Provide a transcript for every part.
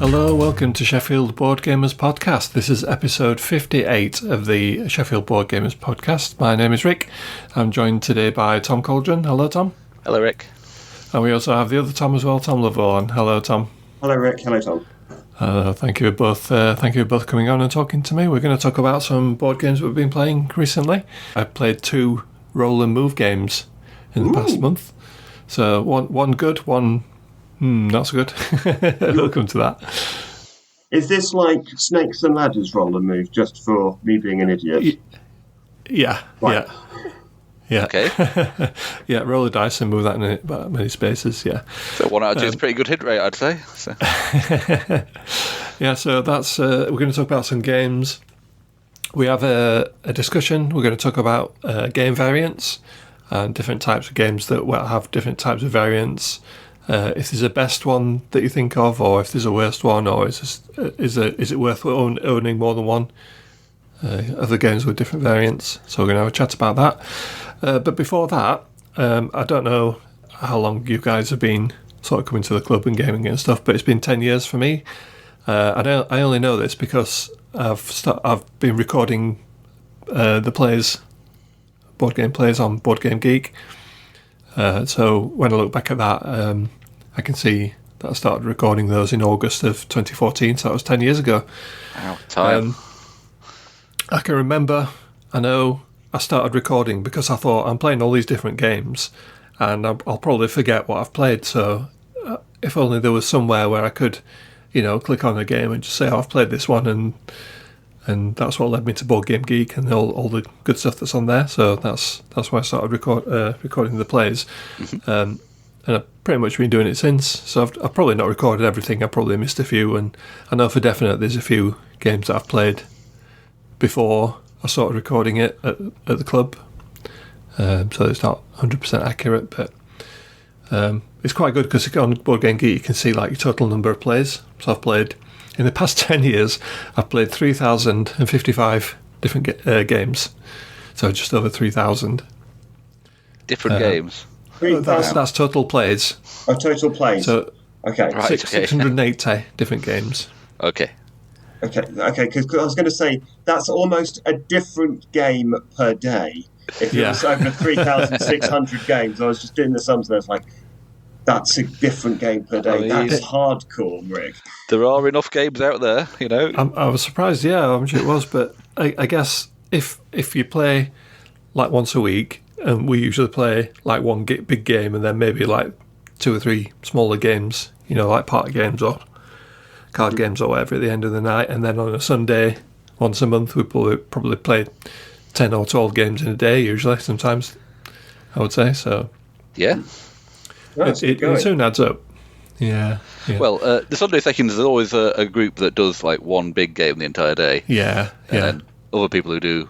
Hello, welcome to Sheffield Board Gamers Podcast. This is episode 58 of the Sheffield Board Gamers Podcast. My name is Rick. I'm joined today by Tom Coldron. Hello, Tom. Hello, Rick. And we also have the other Tom as well, Tom Lovewell. And hello, Tom. Hello, Rick. Hello, Tom. Thank you both coming on and talking to me. We're going to talk about some board games we've been playing recently. I played 2 roll and move games in the past month. So one good, one not so good. We'll come to that. Is this like Snakes and Ladders roll and move just for me being an idiot? Yeah, right. yeah. Okay. Yeah, roll the dice and move that in about many spaces, yeah. So 1 out of 2 is a pretty good hit rate, I'd say. So. Yeah, so that's we're going to talk about some games. We have a discussion. We're going to talk about game variants and different types of games that will have different types of variants. If there's a best one that you think of, or if there's a worst one, or is it worth owning more than one other games with different variants? So we're going to have a chat about that. But before that, I don't know how long you guys have been sort of coming to the club and gaming and stuff, but it's been 10 years for me. I only know this because I've been recording the board game plays on Board Game Geek. So when I look back at that, I can see that I started recording those in August of 2014, so that was 10 years ago. Wow, time. I can remember, I know I started recording because I thought I'm playing all these different games and I'll probably forget what I've played, so if only there was somewhere where I could, click on a game and just say, I've played this one, and that's what led me to Board Game Geek and all the good stuff that's on there. So that's why I started recording the plays. Mm-hmm. And I've pretty much been doing it since. So I've probably not recorded everything. I've probably missed a few. And I know for definite there's a few games that I've played before I started recording it at the club. So it's not 100% accurate, but it's quite good because on Board Game Geek you can see like your total number of plays. So I've played... In the past 10 years, I've played 3,055 different games. So just over 3,000. Different games? That's total plays. Oh, total plays. So okay. Right, 680 different games. Okay, because I was going to say, that's almost a different game per day. If it was over 3,600 games, I was just doing the sums and I was like, that's a different game per day. That's hardcore, Rick. There are enough games out there, I was surprised, how much it was, but I guess if you play like once a week, and we usually play like one big game and then maybe like 2 or 3 smaller games, like party games or card games or whatever at the end of the night, and then on a Sunday, once a month, we probably play 10 or 12 games in a day usually, sometimes, I would say, so... Yeah. It soon adds up. Yeah. Well, the Sunday sessions, there's always a group that does like one big game the entire day. Yeah. And other people who do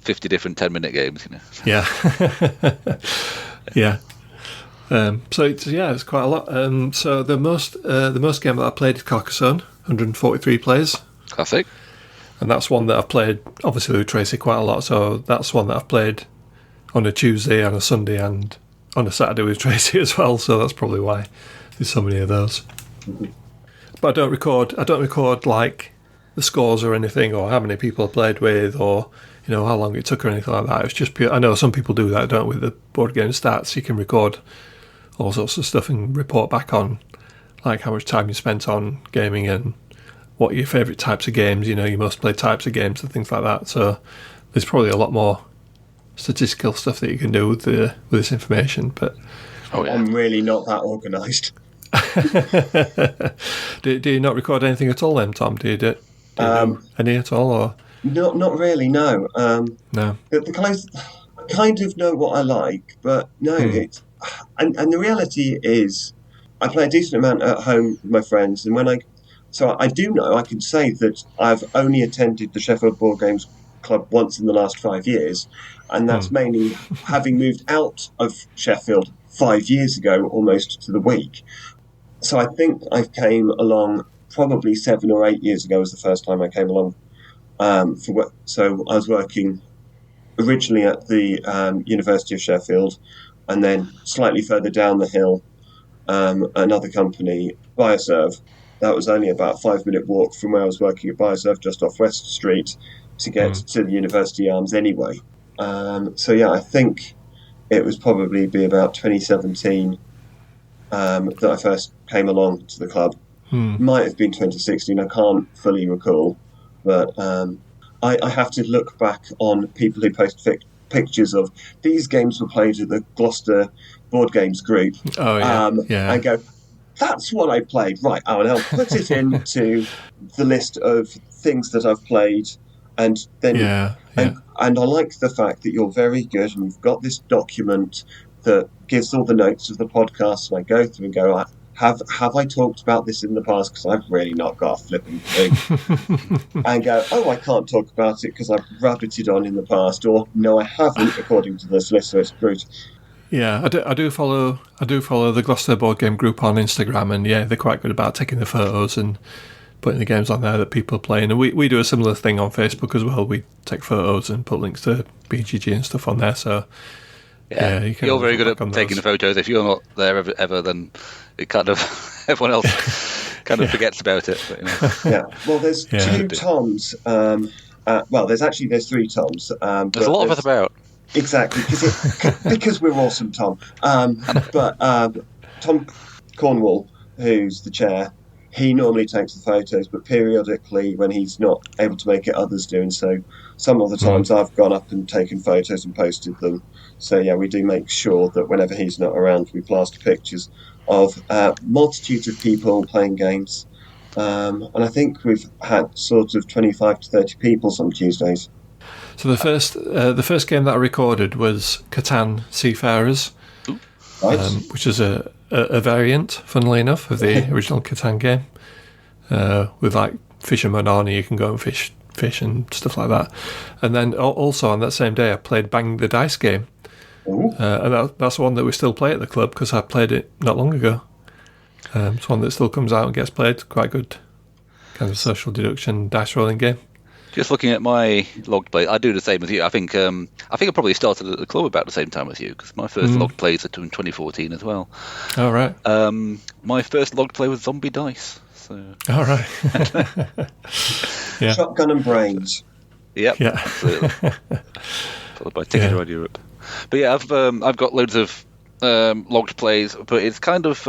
50 different 10-minute games, Yeah. Yeah. So it's quite a lot. So the most game that I played is Carcassonne, 143 plays. Classic. And that's one that I've played, obviously with Tracy, quite a lot. So that's one that I've played on a Tuesday and a Sunday and on a Saturday with Tracy as well, so that's probably why there's so many of those. But I don't record like the scores or anything, or how many people I played with, or how long it took or anything like that. It's just pure. I know some people do that, don't with the board game stats. You can record all sorts of stuff and report back on like how much time you spent on gaming and what are your favourite types of games, your most played types of games and things like that. So there's probably a lot more statistical stuff that you can do with this information, but I'm really not that organised. do you not record anything at all then, Tom? Do you do any at all, or not really? No. No. The close, I kind of know what I like, but no. It's and the reality is, I play a decent amount at home with my friends, and I do know I can say that I've only attended the Sheffield Board Games Club once in the last 5 years, and that's mainly having moved out of Sheffield 5 years ago, almost to the week. So I think I came along probably 7 or 8 years ago was the first time I came along for work. So I was working originally at the University of Sheffield, and then slightly further down the hill another company, Bioserve. That was only about a 5-minute walk from where I was working at Bioserve, just off West Street, to get to the University Arms anyway. So yeah, I think it was probably be about 2017 that I first came along to the club. Might have been 2016, I can't fully recall, but I have to look back on people who post pictures of these games were played at the Gloucester Board Games group. Oh, yeah. And go, that's what I played. Right, and I'll put it into the list of things that I've played, and then and I like the fact that you're very good and you've got this document that gives all the notes of the podcast, and I go through and go, have I talked about this in the past? Because I've really not got a flipping thing. And go, I can't talk about it because I've rabbited on in the past, or no, I haven't, according to this list, so it's brute. Yeah, I do follow the Gloucester Board Game group on Instagram, and yeah, they're quite good about taking the photos and putting the games on there that people are playing. And we do a similar thing on Facebook as well. We take photos and put links to BGG and stuff on there. So yeah, you're very good at taking the photos. If you're not there ever, then it kind of everyone else kind of forgets about it. But, Yeah, well, there's 2 Toms. There's 3 Toms. There's a lot of us about. Exactly, because we're awesome, Tom. But Tom Cornwall, who's the chair, he normally takes the photos, but periodically, when he's not able to make it, others do. And so some of the times I've gone up and taken photos and posted them. So yeah, we do make sure that whenever he's not around, we plaster pictures of multitudes of people playing games. And I think we've had sort of 25 to 30 people some Tuesdays. So the first game that I recorded was Catan Seafarers, which is a variant, funnily enough, of the original Catan game, with like fishermen on, and you can go and fish and stuff like that. And then also on that same day, I played Bang the Dice game, and that's one that we still play at the club because I played it not long ago. It's one that still comes out and gets played. Quite good, kind of social deduction dice rolling game. Just looking at my logged plays, I do the same as you. I think I probably started at the club about the same time as you, because my first logged plays are in 2014 as well. Oh, right. My first logged play was Zombie Dice. So. Oh, right. Yeah. Shotgun and Brains. Yep, yeah. Absolutely. Followed by Ticket Around Europe. But yeah, I've got loads of logged plays, but it's kind of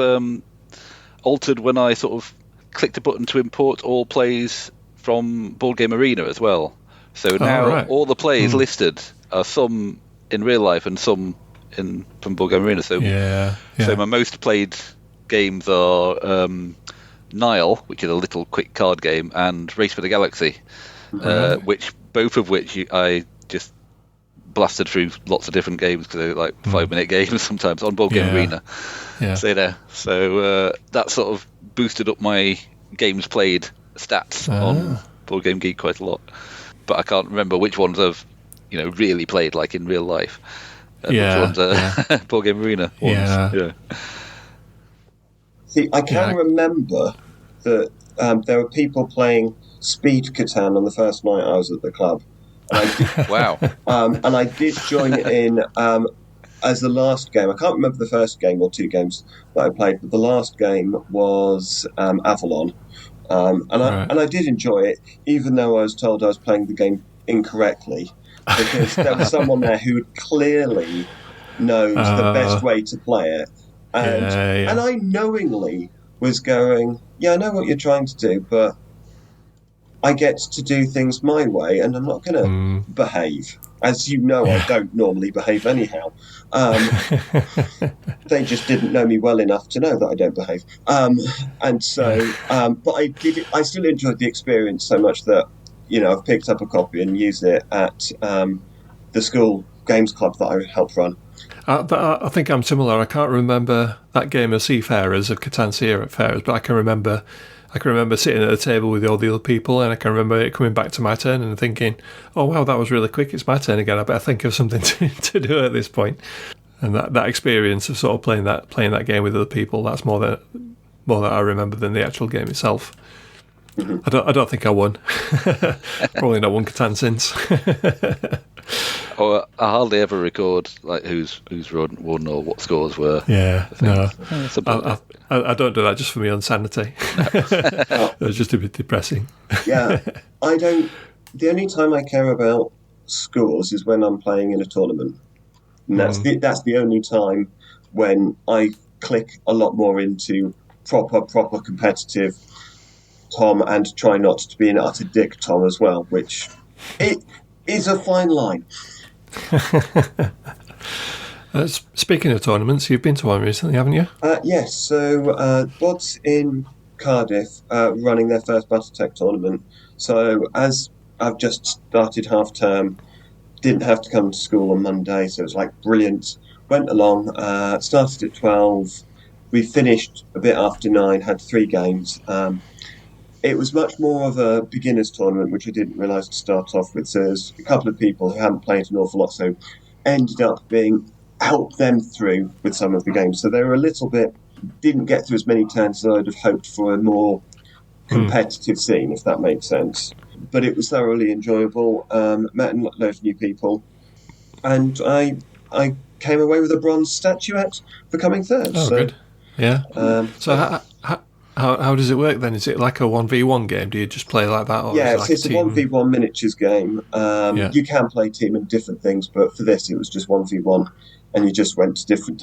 altered when I sort of clicked a button to import all plays from Board Game Arena as well. So now all the plays listed are some in real life and some from Board Game Arena. So so my most played games are Nile, which is a little quick card game, and Race for the Galaxy, both of which I just blasted through lots of different games because they're like 5-minute games sometimes on Board Game Arena. Yeah. So that sort of boosted up my games played stats on Board Game Geek quite a lot, but I can't remember which ones I've really played like in real life. Which ones are Board Game Arena ones. Yeah. See, I can remember that there were people playing Speed Catan on the first night I was at the club. And wow. And I did join in as the last game. I can't remember the first game or 2 games that I played, but the last game was Avalon. And I did enjoy it, even though I was told I was playing the game incorrectly, because there was someone there who clearly knows the best way to play it. And I knowingly was going, I know what you're trying to do, but I get to do things my way, and I'm not going to behave. As you know, I don't normally behave anyhow. They just didn't know me well enough to know that I don't behave. And so, but I still enjoyed the experience so much that, I've picked up a copy and used it at the school games club that I helped run. I think I'm similar. I can't remember that game of Seafarers, of Catan Seafarers, but I can remember sitting at the table with all the other people, and I can remember it coming back to my turn and thinking, oh wow, that was really quick, it's my turn again, I better think of something to do at this point. And that experience of sort of playing that game with other people, that's more that I remember than the actual game itself. I don't think I won. Probably not won Catan since. Oh, I hardly ever record like who's won or what scores were. Yeah, no. I don't do that just for my own sanity. It was just a bit depressing. Yeah, I don't. The only time I care about scores is when I'm playing in a tournament, and that's the only time when I click a lot more into proper competitive Tom, and try not to be an utter dick Tom as well, which it is a fine line. Speaking of tournaments, you've been to one recently, haven't you? Yes, so Bod's in Cardiff running their first Battletech tournament. So as I've just started half term, didn't have to come to school on Monday, so it was like brilliant. Went along, started at 12. We finished a bit after 9, had 3 games. It was much more of a beginners tournament, which I didn't realise to start off with. So there's a couple of people who hadn't played an awful lot, so ended up helped them through with some of the games. So they were a little bit, didn't get through as many turns as I'd have hoped for a more competitive scene, if that makes sense. But it was thoroughly enjoyable. Met a load of new people, and I came away with a bronze statuette for coming third. Oh, so, good. Yeah. So how does it work then? Is it like a 1v1 game? Do you just play like that? Or yeah, it's it's a 1v1 miniatures game. You can play team and different things, but for this it was just 1v1, and you just went to different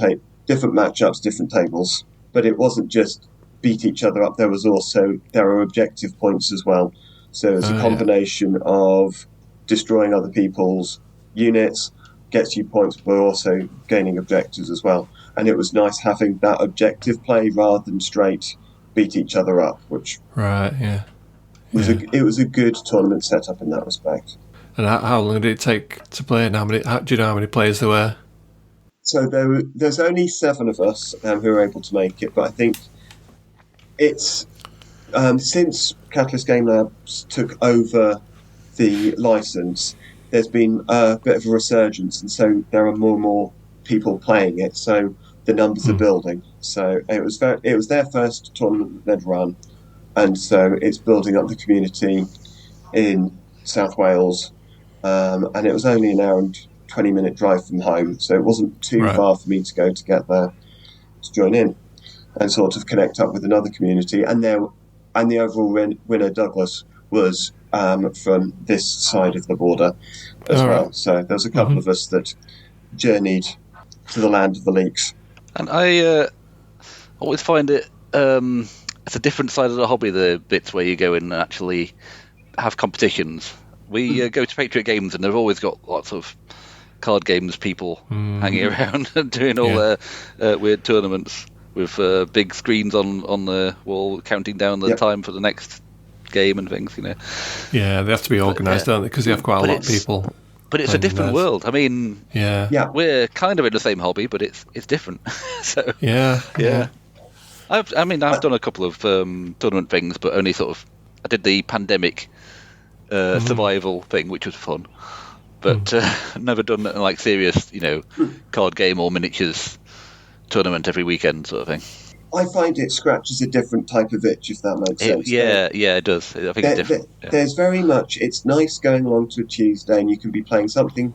matchups, different tables. But it wasn't just beat each other up. There are objective points as well. So it's a combination of destroying other people's units, gets you points, but also gaining objectives as well. And it was nice having that objective play rather than straight beat each other up, which it was a good tournament setup in that respect. And how long did it take to play? And do you know how many players there were? So there's only 7 of us who were able to make it, but I think it's since Catalyst Game Labs took over the license, there's been a bit of a resurgence, and so there are more and more people playing it. So the numbers are building. So it was their first tournament they'd run, and so it's building up the community in South Wales. And it was only an hour and 20-minute drive from home, so it wasn't too far for me to go to get there to join in and sort of connect up with another community. And the overall winner, Douglas, was from this side of the border as well. Right. So there was a couple of us that journeyed to the land of the leaks. And I always find it it's a different side of the hobby, the bits where you go in and actually have competitions. We go to Patriot Games, and they've always got lots of card games people hanging around and doing all their weird tournaments with big screens on the wall counting down the time for the next game and things, Yeah, they have to be organised, don't they? Because they have quite a lot of people. But it's a different world. I mean, we're kind of in the same hobby, but it's different. So yeah. I've done a couple of tournament things, but only sort of. I did the pandemic survival thing, which was fun, but never done like serious, card game or miniatures tournament every weekend sort of thing. I find it scratches a different type of itch, if that makes sense. It does. I think it's different. There's very much, it's nice going along to a Tuesday and you can be playing something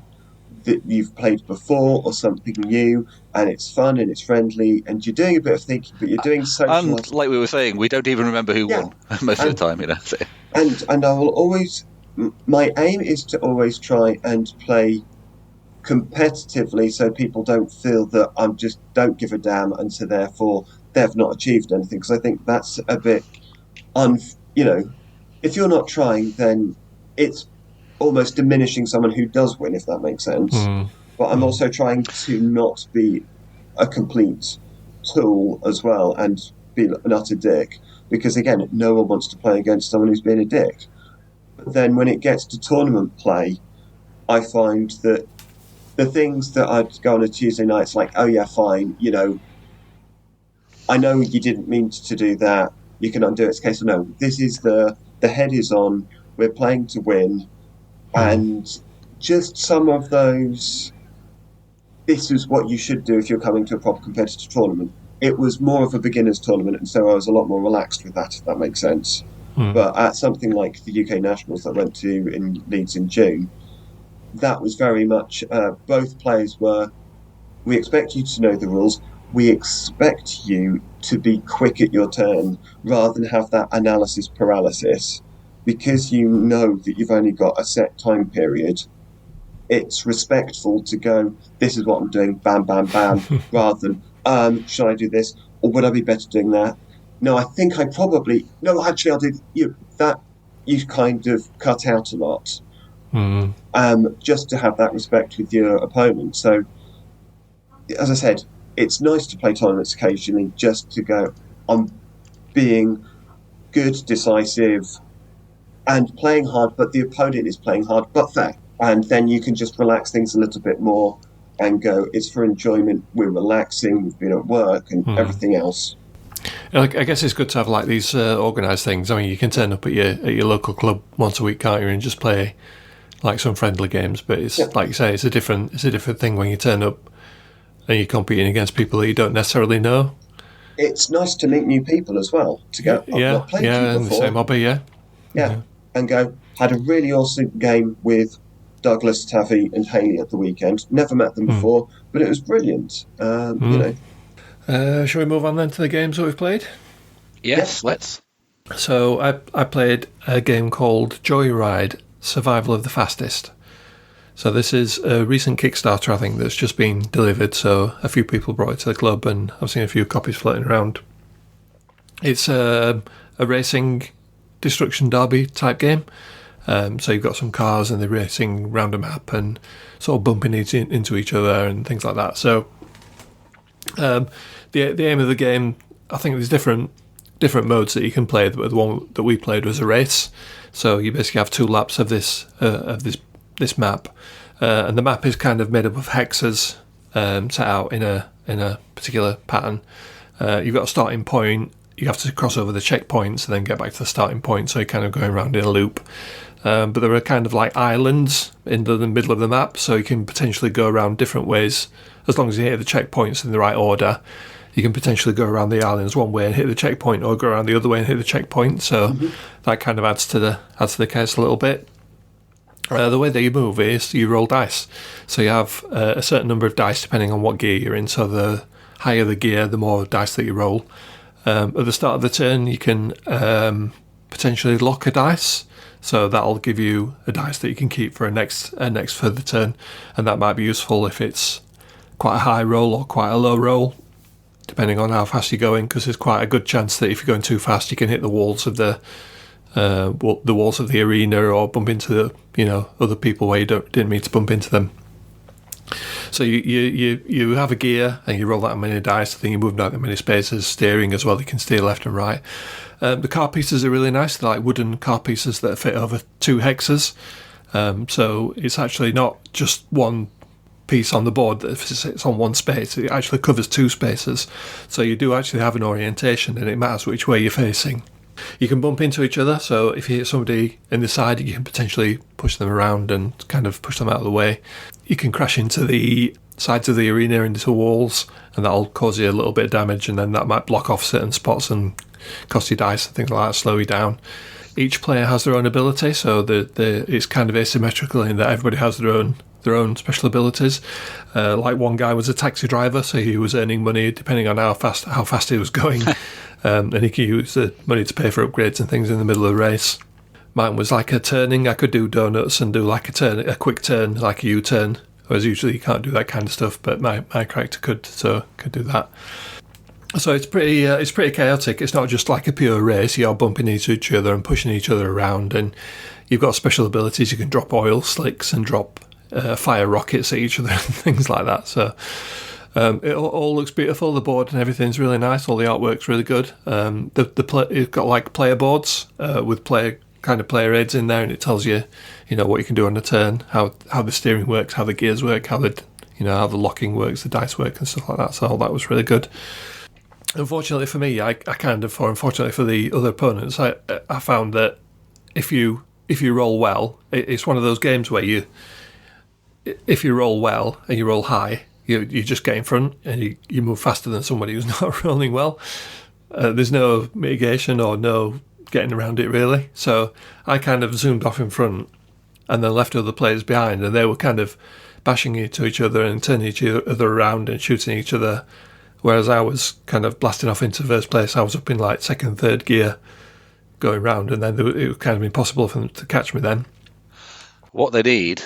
that you've played before or something new, and it's fun and it's friendly and you're doing a bit of thinking, but you're doing social. And like we were saying, we don't even remember who won most of the time, So. And I will always, my aim is to always try and play competitively so people don't feel that I'm just don't give a damn and so therefore they've not achieved anything, because I think that's a bit if you're not trying, then it's almost diminishing someone who does win, if that makes sense. But I'm also trying to not be a complete tool as well and be an utter dick, because again, no one wants to play against someone who's been a dick. But then when it gets to tournament play, I find that the things that I'd go on a Tuesday night, it's like, oh yeah, fine, I know you didn't mean to do that. You can undo it. It's a case of no. This is the head is on. We're playing to win, and just some of those. This is what you should do if you're coming to a proper competitive tournament. It was more of a beginners tournament, and so I was a lot more relaxed with that, if that makes sense. But at something like the UK Nationals that I went to in Leeds in June, that was very much both players were. We expect you to know the rules. We expect you to be quick at your turn rather than have that analysis paralysis. Because you know that you've only got a set time period, it's respectful to go, this is what I'm doing, bam, bam, bam, rather than, should I do this? Or would I be better doing that? No, I think I probably... No, actually, I'll do... That you kind of cut out a lot. Just to have that respect with your opponent. So, as I said, it's nice to play tournaments occasionally just to go, I'm being good, decisive, and playing hard, but the opponent is playing hard, but fair. And then you can just relax things a little bit more and go, it's for enjoyment, we're relaxing, we've been at work and everything else. I guess it's good to have like these organised things. I mean, you can turn up at your local club once a week, can't you, and just play like some friendly games. But it's like you say, it's a different thing when you turn up and you're competing against people that you don't necessarily know. It's nice to meet new people as well. To go, I've not played you before. The same hobby, yeah, and go. Had a really awesome game with Douglas, Tavi, and Haley at the weekend. Never met them before, but it was brilliant. You know. Shall we move on then to the games that we've played? Yes, let's. So I played a game called Joyride, Survival of the Fastest. So this is a recent Kickstarter, I think, that's just been delivered. So a few people brought it to the club, and I've seen a few copies floating around. It's a racing destruction derby type game. So you've got some cars and they're racing round a map and sort of bumping into each other and things like that. So the aim of the game, I think there's different modes that you can play. But the one that we played was a race. So you basically have 2 laps of this map, and the map is kind of made up of hexes set out in a particular pattern. You've got a starting point. You have to cross over the checkpoints and then get back to the starting point. So you're kind of going around in a loop. But there are kind of like islands in the middle of the map, so you can potentially go around different ways. As long as you hit the checkpoints in the right order, you can potentially go around the islands one way and hit the checkpoint, or go around the other way and hit the checkpoint. So that kind of adds to the case a little bit. The way that you move is you roll dice. So you have a certain number of dice depending on what gear you're in. So the higher the gear, the more dice that you roll. At the start of the turn, you can potentially lock a dice. So that'll give you a dice that you can keep for a next further turn, and that might be useful if it's quite a high roll or quite a low roll, depending on how fast you're going. Because there's quite a good chance that if you're going too fast, you can hit the walls of the arena or bump into other people where you didn't mean to bump into them. So you have a gear and you roll that many dice. I think you move that many spaces. Steering as well, you can steer left and right. The car pieces are really nice. They're like wooden car pieces that fit over 2 hexes. So it's actually not just one piece on the board that sits on one space. It actually covers 2 spaces. So you do actually have an orientation, and it matters which way you're facing. You can bump into each other, so if you hit somebody in the side, you can potentially push them around and kind of push them out of the way. You can crash into the sides of the arena, into walls, and that'll cause you a little bit of damage, and then that might block off certain spots and cost you dice and things like that, slow you down. Each player has their own ability, so it's kind of asymmetrical in that everybody has their own special abilities. Like one guy was a taxi driver, so he was earning money depending on how fast he was going. And he could use the money to pay for upgrades and things in the middle of the race. Mine was like a turning. I could do donuts and do like a quick turn, like a U-turn. Whereas usually you can't do that kind of stuff, but my character could do that. So it's pretty chaotic. It's not just like a pure race. You're bumping into each other and pushing each other around, and you've got special abilities. You can drop oil slicks and drop fire rockets at each other and things like that. So it all looks beautiful. The board and everything's really nice. All the artwork's really good. It's got like player boards with player aids in there, and it tells you, what you can do on a turn, how the steering works, how the gears work, how the locking works, the dice work, and stuff like that. So all that was really good. Unfortunately for me, or unfortunately for the other opponents, I found that if you roll well, it's one of those games where if you roll well and you roll high, you just get in front and you move faster than somebody who's not rolling well. There's no mitigation or no getting around it really. So I kind of zoomed off in front and then left other players behind, and they were kind of bashing into each other and turning each other around and shooting each other, whereas I was kind of blasting off into first place. I was up in like second, third gear going round, and then it was kind of impossible for them to catch me then. What they need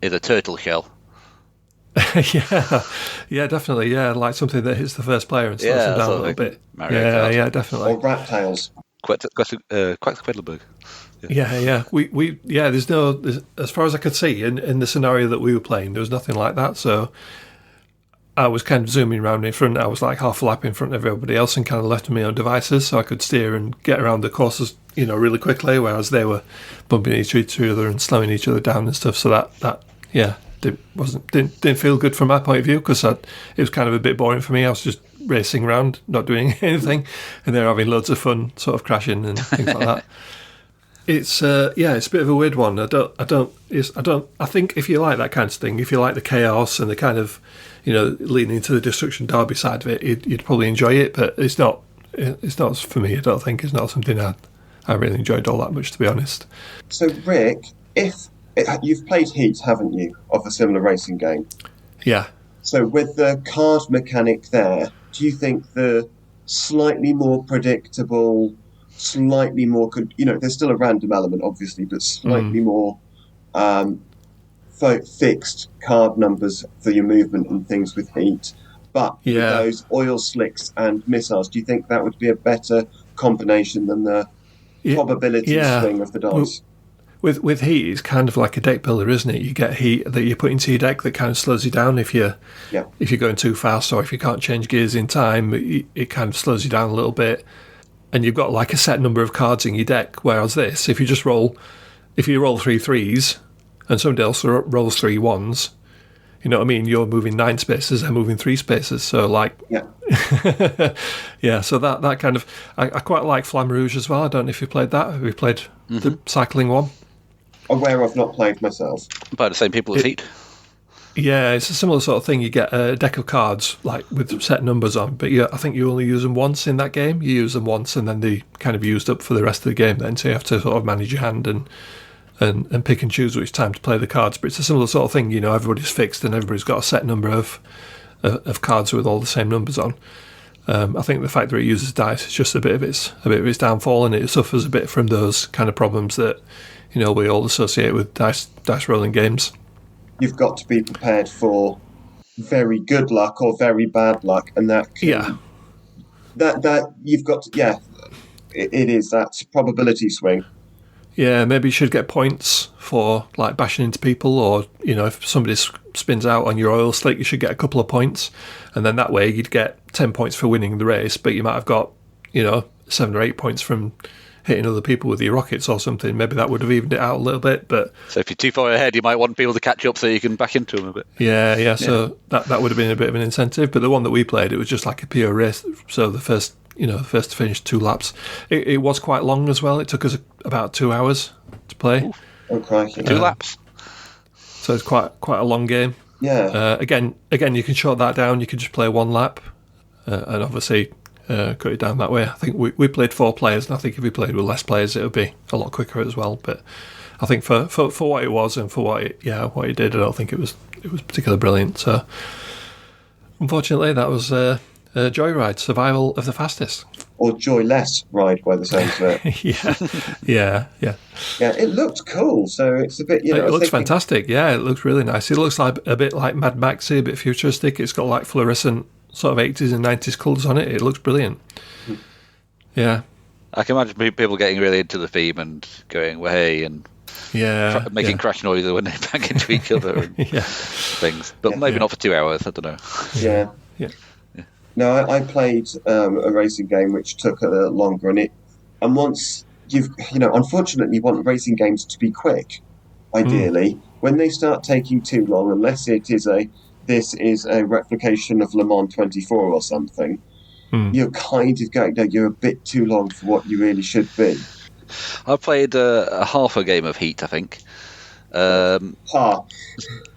is a turtle shell. yeah, definitely, yeah, like something that hits the first player and slows them down a little bit. Yeah, definitely. Or rat tails. Quedlinburg. Yeah. There's as far as I could see in the scenario that we were playing, there was nothing like that. So I was kind of zooming around in front. I was like half a lap in front of everybody else and kind of left to my own devices, so I could steer and get around the courses, really quickly. Whereas they were bumping each other and slowing each other down and stuff. So that didn't feel good from my point of view, because it was kind of a bit boring for me. I was just racing around, not doing anything, and they're having loads of fun, sort of crashing and things like that. It's it's a bit of a weird one. I think if you like that kind of thing, if you like the chaos and the kind of leaning into the destruction derby side of it, you'd probably enjoy it. But it's not for me. I don't think it's not something I really enjoyed all that much, to be honest. So Rick, you've played Heat, haven't you, of a similar racing game? Yeah. So with the card mechanic there, do you think the slightly more predictable, slightly more, there's still a random element, obviously, but slightly more fixed card numbers for your movement and things with Heat, but with those oil slicks and missiles, do you think that would be a better combination than the probability swing of the dice? With Heat, it's kind of like a deck builder, isn't it? You get Heat that you put into your deck that kind of slows you down if you're going too fast, or if you can't change gears in time, it kind of slows you down a little bit. And you've got like a set number of cards in your deck. Whereas this, if you roll 3 threes and somebody else rolls 3 ones, you know what I mean? You're moving 9 spaces, they're moving 3 spaces. So like, so that kind of, I quite like Flamme Rouge as well. I don't know if you played that. Have you played the cycling one? Aware I've not played myself. By the same people as Heat. Yeah, it's a similar sort of thing. You get a deck of cards like with set numbers on, but I think you only use them once in that game. You use them once, and then they kind of used up for the rest of the game. Then, so you have to sort of manage your hand and pick and choose which time to play the cards. But it's a similar sort of thing. Everybody's fixed and everybody's got a set number of cards with all the same numbers on. I think the fact that it uses dice is just a bit of its downfall, and it suffers a bit from those kind of problems that we all associate with dice rolling games. You've got to be prepared for very good luck or very bad luck, and that you've got to, it is that probability swing. Yeah, maybe you should get points for like bashing into people, or if somebody spins out on your oil slick, you should get a couple of points, and then that way you'd get 10 points for winning the race, but you might have got 7 or 8 points from hitting other people with your rockets or something. Maybe that would have evened it out a little bit. But so if you're too far ahead, you might want people to catch up so you can back into them a bit. Yeah. So that would have been a bit of an incentive. But the one that we played, it was just like a pure race. So the first to finish 2 laps. It was quite long as well. It took us about 2 hours to play. Okay. 2 laps. So it's quite a long game. Yeah. Again, you can short that down. You can just play 1 lap, and obviously cut it down that way. I think we played 4 players, and I think if we played with less players, it would be a lot quicker as well. But I think for what it was and for what it did, I don't think it was particularly brilliant. So unfortunately, that was Joyride, Survival of the Fastest, or Joyless Ride by the sounds of it. Yeah. It looked cool. So it's a bit. It looks fantastic. Yeah, it looks really nice. It looks like a bit like Mad Maxy, a bit futuristic. It's got like fluorescent sort of 80s and 90s colours on it. It looks brilliant. Yeah. I can imagine people getting really into the theme and going, well, hey, and making crash noises when they bang into each other and things. But maybe not for 2 hours, I don't know. Yeah. No, I played a racing game which took longer, and once unfortunately, you want racing games to be quick, ideally. When they start taking too long, unless this is a replication of Le Mans 24 or something, you're kind of going, no, you're a bit too long for what you really should be. I played a half a game of Heat, I think.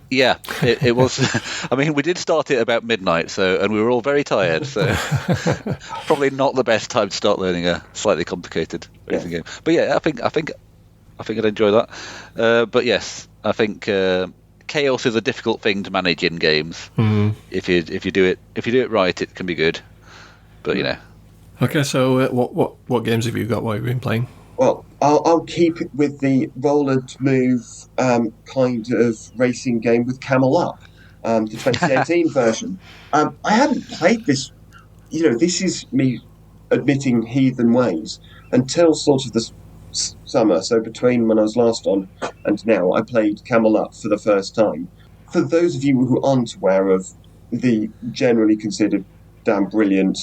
Yeah, it was. I mean, we did start it about midnight, and we were all very tired. So probably not the best time to start learning a slightly complicated racing game. But yeah, I think I'd enjoy that. But yes, I think chaos is a difficult thing to manage in games. If you do it right, it can be good. But Okay, so what games have you got? What have you been playing? Well, I'll keep it with the roll and move kind of racing game with Camel Up, the 2018 version. I hadn't played this. This is me admitting heathen ways until sort of the summer. So between when I was last on and now, I played Camel Up for the first time. For those of you who aren't aware of the generally considered damn brilliant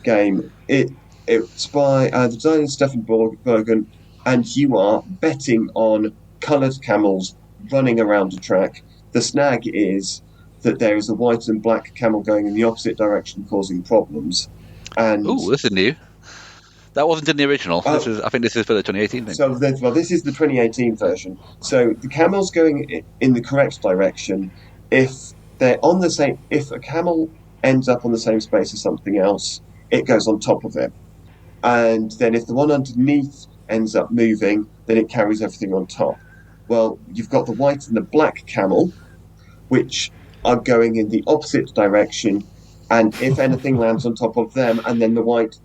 game, it's by the designer Stefan Bergen, and you are betting on coloured camels running around a track. The snag is that there is a white and black camel going in the opposite direction, causing problems. And this is new. That wasn't in the original. I think this is for the 2018 thing. So, this is the 2018 version. So the camel's going in the correct direction. If they're on the same, if a camel ends up on the same space as something else, it goes on top of it. And then if the one underneath ends up moving, then it carries everything on top. Well, you've got the white and the black camel, which are going in the opposite direction, and if anything lands on top of them, and then the white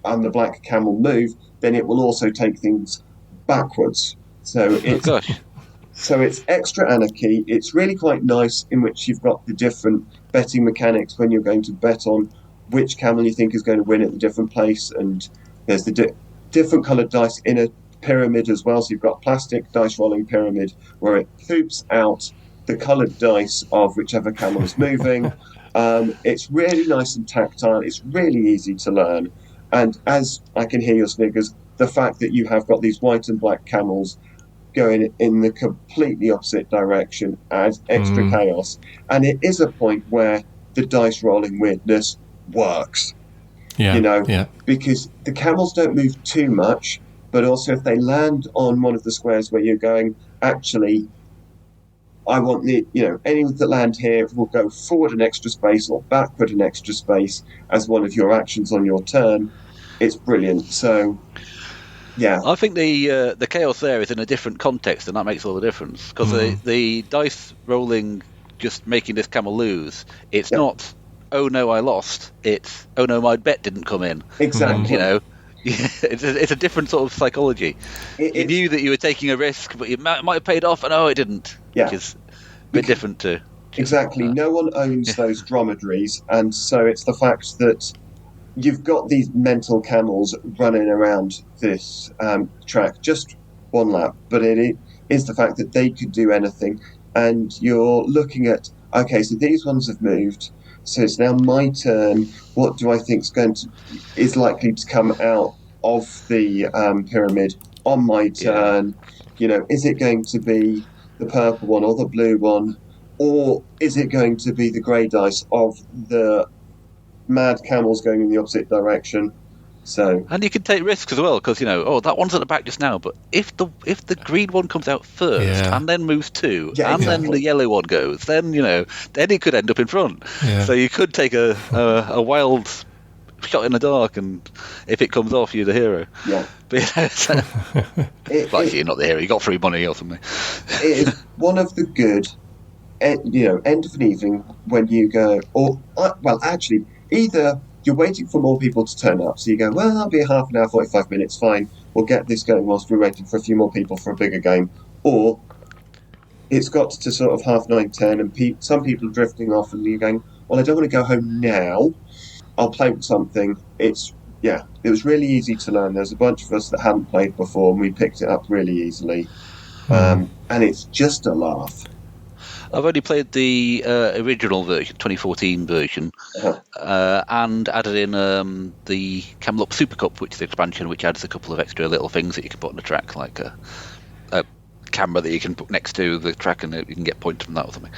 and the black camel move, then it will also take things backwards. So it's extra anarchy. It's really quite nice, in which you've got the different betting mechanics when you're going to bet on which camel you think is going to win at the different place, and there's the different coloured dice in a pyramid as well. So you've got plastic dice rolling pyramid where it poops out the coloured dice of whichever camel is moving. It's really nice and tactile. It's really easy to learn. And as I can hear your sniggers, the fact that you have got these white and black camels going in the completely opposite direction adds extra chaos. And it is a point where the dice rolling weirdness works. Because the camels don't move too much, but also if they land on one of the squares where you're going, actually, I want any that land here will go forward an extra space or backward an extra space as one of your actions on your turn. It's brilliant. So, yeah. I think the chaos there is in a different context, and that makes all the difference. Because the dice rolling, just making this camel lose, it's not, oh no, I lost. It's, oh no, my bet didn't come in. Exactly. It's a different sort of psychology. You knew that you were taking a risk, but you might have paid off, and it didn't. Yeah. Which is a bit different too. Exactly. No one owns those dromedaries, and so it's the fact that you've got these mental camels running around this track, just one lap, but it is the fact that they could do anything, and you're looking at, okay, so these ones have moved, so it's now my turn. What do I think is likely to come out of the pyramid on my turn? Is it going to be the purple one or the blue one, or is it going to be the grey dice of the mad camels going in the opposite direction? And you can take risks as well, because that one's at the back just now, but if the green one comes out first and then moves two, then the yellow one goes, then then it could end up in front. So you could take a wild shot in the dark, and if it comes off, you're the hero. But you're not the hero. You got free money or something. It is one of the good end of an evening when you go, actually, either you're waiting for more people to turn up, so you go, well, that'll be half an hour, 45 minutes, fine, we'll get this going whilst we're waiting for a few more people for a bigger game, or it's got to sort of 9:30, 10, and some people are drifting off, and you're going, well, I don't want to go home now, I'll play with something. It was really easy to learn. There's a bunch of us that hadn't played before, and we picked it up really easily, and it's just a laugh. I've only played the original version, 2014 version, and added in the Camel Up Super Cup, which is the expansion, which adds a couple of extra little things that you can put on the track, like a camera that you can put next to the track, and you can get points from that or something.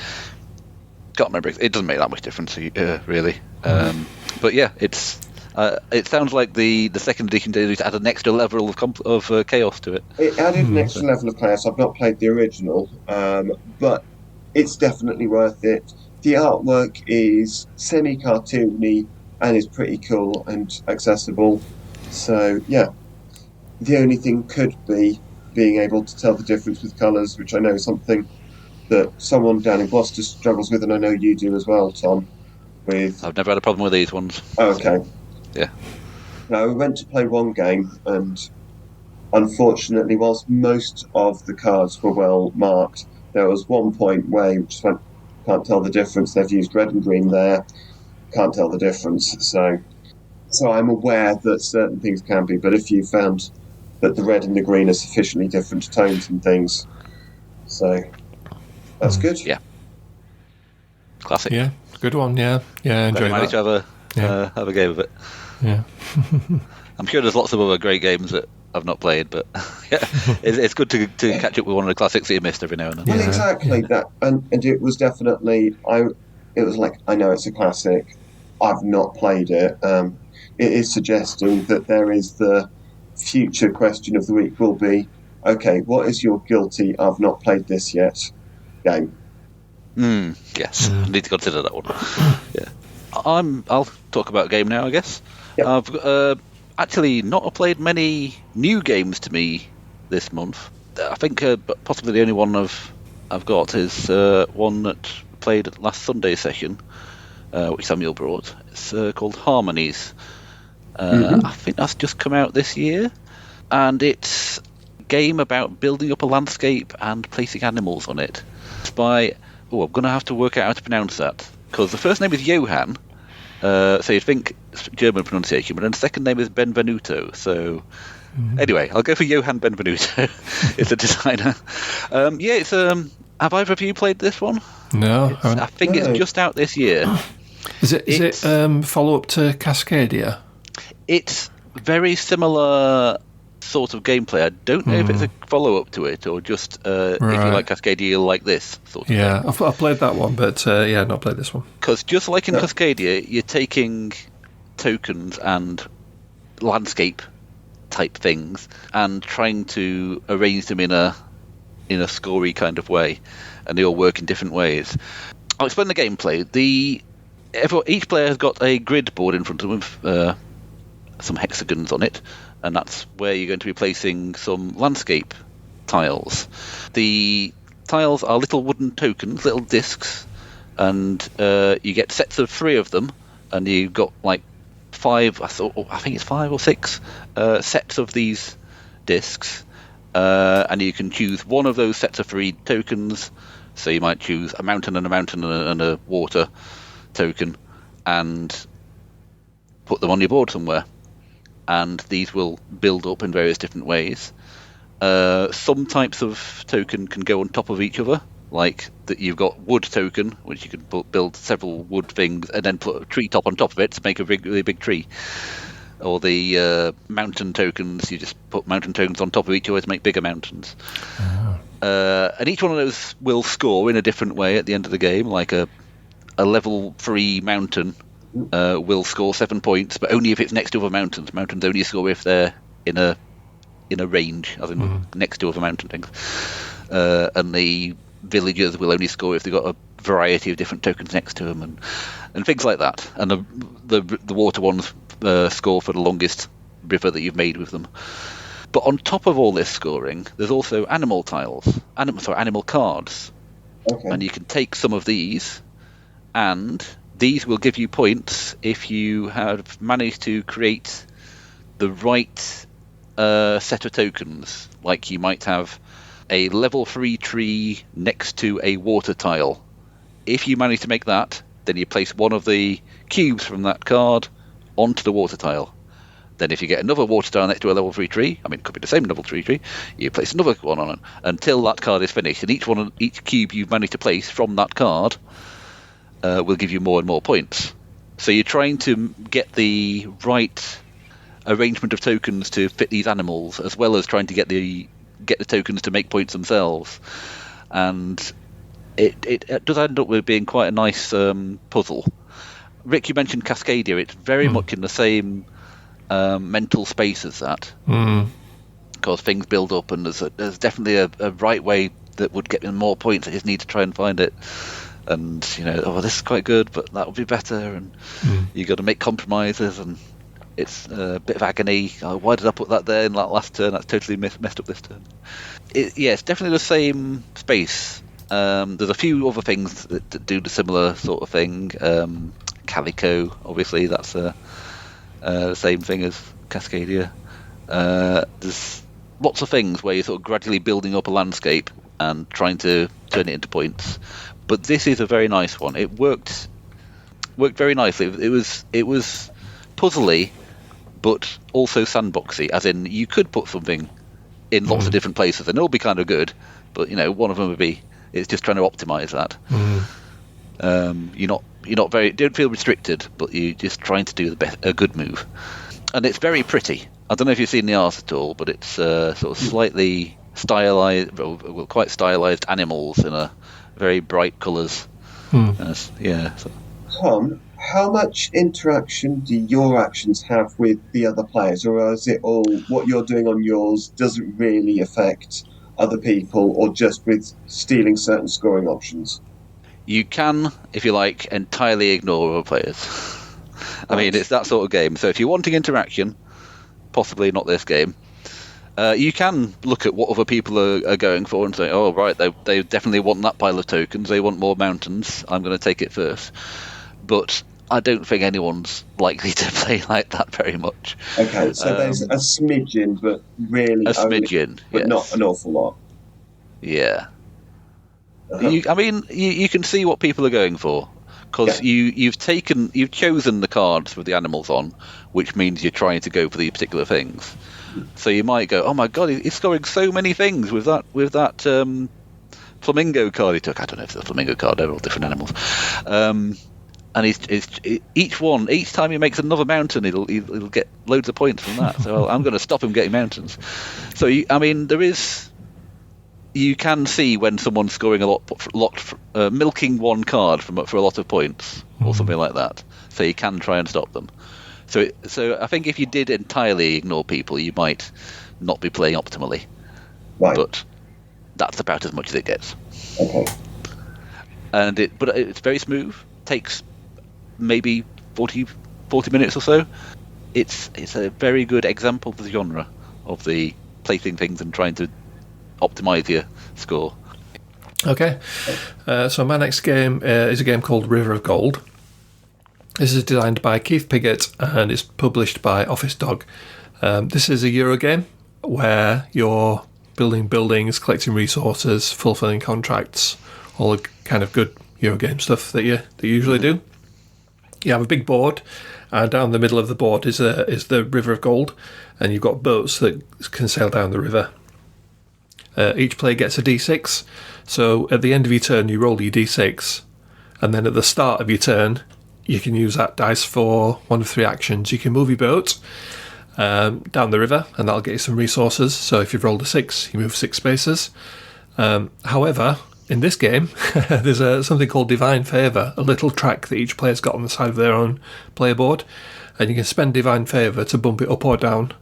Can't remember. It doesn't make that much difference, really. But yeah, it sounds like the second edition did add an extra level of chaos to it. It added an extra level of chaos. I've not played the original, but it's definitely worth it. The artwork is semi-cartoony and is pretty cool and accessible. So, yeah. The only thing could be being able to tell the difference with colours, which I know is something that someone down in Gloucester struggles with, and I know you do as well, Tom. With I've never had a problem with these ones. oh, okay, Yeah. now we went to play one game, and unfortunately, whilst most of the cards were well marked, there was one point where you just went, can't tell the difference. They've used red and green there, can't tell the difference. So I'm aware that certain things can be, but if you found that the red and the green are sufficiently different tones and things, so that's good. Yeah. Classic. Yeah, good one. Yeah, enjoy Managed that. to have a game of it. Yeah. I'm sure there's lots of other great games that I've not played, but yeah, it's good to catch up with one of the classics that you missed every now and then. Well, exactly that, and it was definitely It was like, I know it's a classic. I've not played it. It is suggesting that there is the future question of the week will be, okay, what is your guilty I've not played this yet game? Yes, I need to consider that one. Yeah, I'll talk about a game now, I guess. Yep. I've actually not played many new games to me this month. I think possibly the only one I've got is one that played at last Sunday's session, which Samuel brought. It's called Harmonies. I think that's just come out this year, and it's a game about building up a landscape and placing animals on it. It's by I'm going to have to work out how to pronounce that, because the first name is Johann, so you'd think it's German pronunciation, but then the second name is Benvenuto. So anyway, I'll go for Johann Benvenuto. It's a designer. It's have either of you played this one? No, I think it's just out this year. Is it follow up to Cascadia? It's very similar sort of gameplay. I don't know if it's a follow-up to it or just if you like Cascadia, you'll like this sort of thing. I've played that one, but not played this one. Because just like in Cascadia, you're taking tokens and landscape type things and trying to arrange them in a scory kind of way, and they all work in different ways. I'll explain the gameplay. Each player has got a grid board in front of them with some hexagons on it, and that's where you're going to be placing some landscape tiles. The tiles are little wooden tokens, little discs, and you get sets of 3 of them, and you've got like 5, I think it's 5 or 6 sets of these discs, and you can choose one of those sets of 3 tokens. So you might choose a mountain and a water token and put them on your board somewhere, and these will build up in various different ways. Some types of token can go on top of each other, like that you've got wood token, which you can build several wood things and then put a tree top on top of it to make a really big tree. Or the mountain tokens, you just put mountain tokens on top of each other to make bigger mountains. And each one of those will score in a different way at the end of the game. Like a level 3 mountain will score 7 points, but only if it's next to other mountains. Mountains only score if they're in a range, as in next to other mountain things. And the villagers will only score if they've got a variety of different tokens next to them, and things like that. And the water ones score for the longest river that you've made with them. But on top of all this scoring, there's also animal cards. Okay. And you can take some of these, and these will give you points if you have managed to create the right set of tokens. Like you might have a level 3 tree next to a water tile. If you manage to make that, then you place one of the cubes from that card onto the water tile. Then if you get another water tile next to a level 3 tree, it could be the same level 3 tree, you place another one on it until that card is finished. And each cube you've managed to place from that card will give you more and more points. So you're trying to get the right arrangement of tokens to fit these animals, as well as trying to get the tokens to make points themselves. And it does end up with being quite a nice puzzle. Rick, you mentioned Cascadia. It's very much in the same mental space as that, because things build up, and there's definitely a right way that would get them more points. I just need to try and find it, and this is quite good, but that would be better, and you got to make compromises, and it's a bit of agony. Why did I put that there in that last turn? That's totally messed up this turn. It's definitely the same space There's a few other things that do the similar sort of thing. Calico, obviously, that's the same thing as Cascadia. There's lots of things where you're sort of gradually building up a landscape and trying to turn it into points. But this is a very nice one. It worked very nicely. It was puzzly, but also sandboxy, as in you could put something in lots of different places and it'll be kind of good, but one of them would be it's just trying to optimize that. You're not very don't feel restricted, but you're just trying to do a good move, and it's very pretty. I don't know if you've seen the art at all, but it's sort of slightly stylized, well, quite stylized animals in a very bright colours. So. Tom, how much interaction do your actions have with the other players, or is it all what you're doing on yours doesn't really affect other people, or just with stealing certain scoring options? You can, if you like, entirely ignore other players. I mean, it's that sort of game. So if you're wanting interaction, possibly not this game, you can look at what other people are going for and say, oh, right, they definitely want that pile of tokens. They want more mountains. I'm going to take it first. But I don't think anyone's likely to play like that very much. Okay, so there's a smidgen, but really a smidgen, but yes. Not an awful lot. Yeah. You can see what people are going for, because you've chosen the cards with the animals on, which means you're trying to go for these particular things. So you might go, oh my god, he's scoring so many things with that flamingo card he took. I don't know if it's a flamingo card; they're all different animals. And each time he makes another mountain, he'll get loads of points from that. So I'm going to stop him getting mountains. So you can see when someone's scoring a lot, milking one card for a lot of points or something like that. So you can try and stop them. So I think if you did entirely ignore people, you might not be playing optimally. Right. But that's about as much as it gets. Okay. But it's very smooth. Takes maybe 40 minutes or so. It's a very good example of the genre of the placing things and trying to optimize your score. Okay, so my next game is a game called River of Gold. This is designed by Keith Piggott and is published by Office Dog. This is a Euro game where you're building buildings, collecting resources, fulfilling contracts, all the kind of good Euro game stuff that you usually do. You have a big board, and down the middle of the board is the River of Gold, and you've got boats that can sail down the river. Each player gets a d6, so at the end of your turn you roll your d6, and then at the start of your turn you can use that dice for one of three actions. You can move your boat down the river, and that'll get you some resources. So if you've rolled a 6, you move 6 spaces. However, in this game, there's something called Divine Favour, a little track that each player's got on the side of their own player board, and you can spend Divine Favour to bump it up or down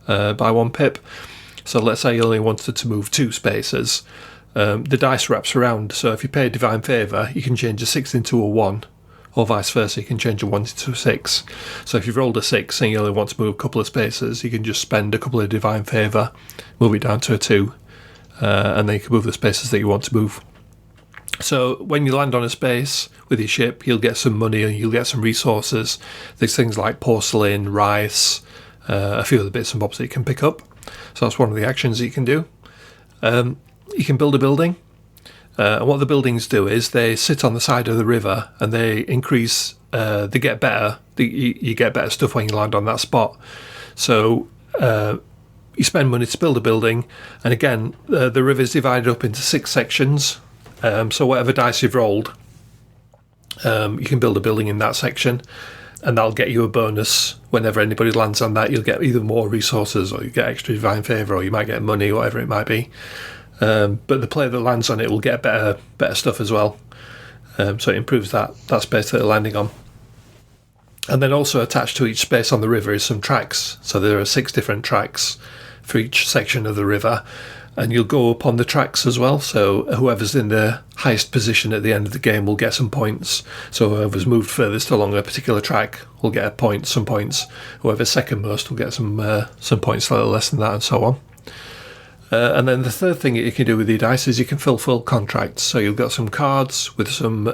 by 1 pip. So let's say you only wanted to move 2 spaces. The dice wraps around, so if you pay Divine Favour, you can change a 6 into a 1, or vice versa, you can change a 1 into a 6. So if you've rolled a 6 and you only want to move a couple of spaces, you can just spend a couple of Divine Favour, move it down to a 2, and then you can move the spaces that you want to move. So when you land on a space with your ship, you'll get some money and you'll get some resources. There's things like porcelain, rice, a few other bits and bobs that you can pick up. So that's one of the actions that you can do. You can build a building. And what the buildings do is they sit on the side of the river and they increase, they get better. You get better stuff when you land on that spot. So you spend money to build a building. And again, the river is divided up into 6 sections. So whatever dice you've rolled, you can build a building in that section. And that'll get you a bonus whenever anybody lands on that. You'll get either more resources or you get extra Divine Favour or you might get money, whatever it might be. But the player that lands on it will get better stuff as well. So it improves that space that they're landing on. And then also attached to each space on the river is some tracks. So there are 6 different tracks for each section of the river. And you'll go up on the tracks as well. So whoever's in the highest position at the end of the game will get some points. So whoever's moved furthest along a particular track will get a point, some points. Whoever's second most will get some points, slightly less than that, and so And then the third thing that you can do with your dice is you can fulfill contracts. So you've got some cards with some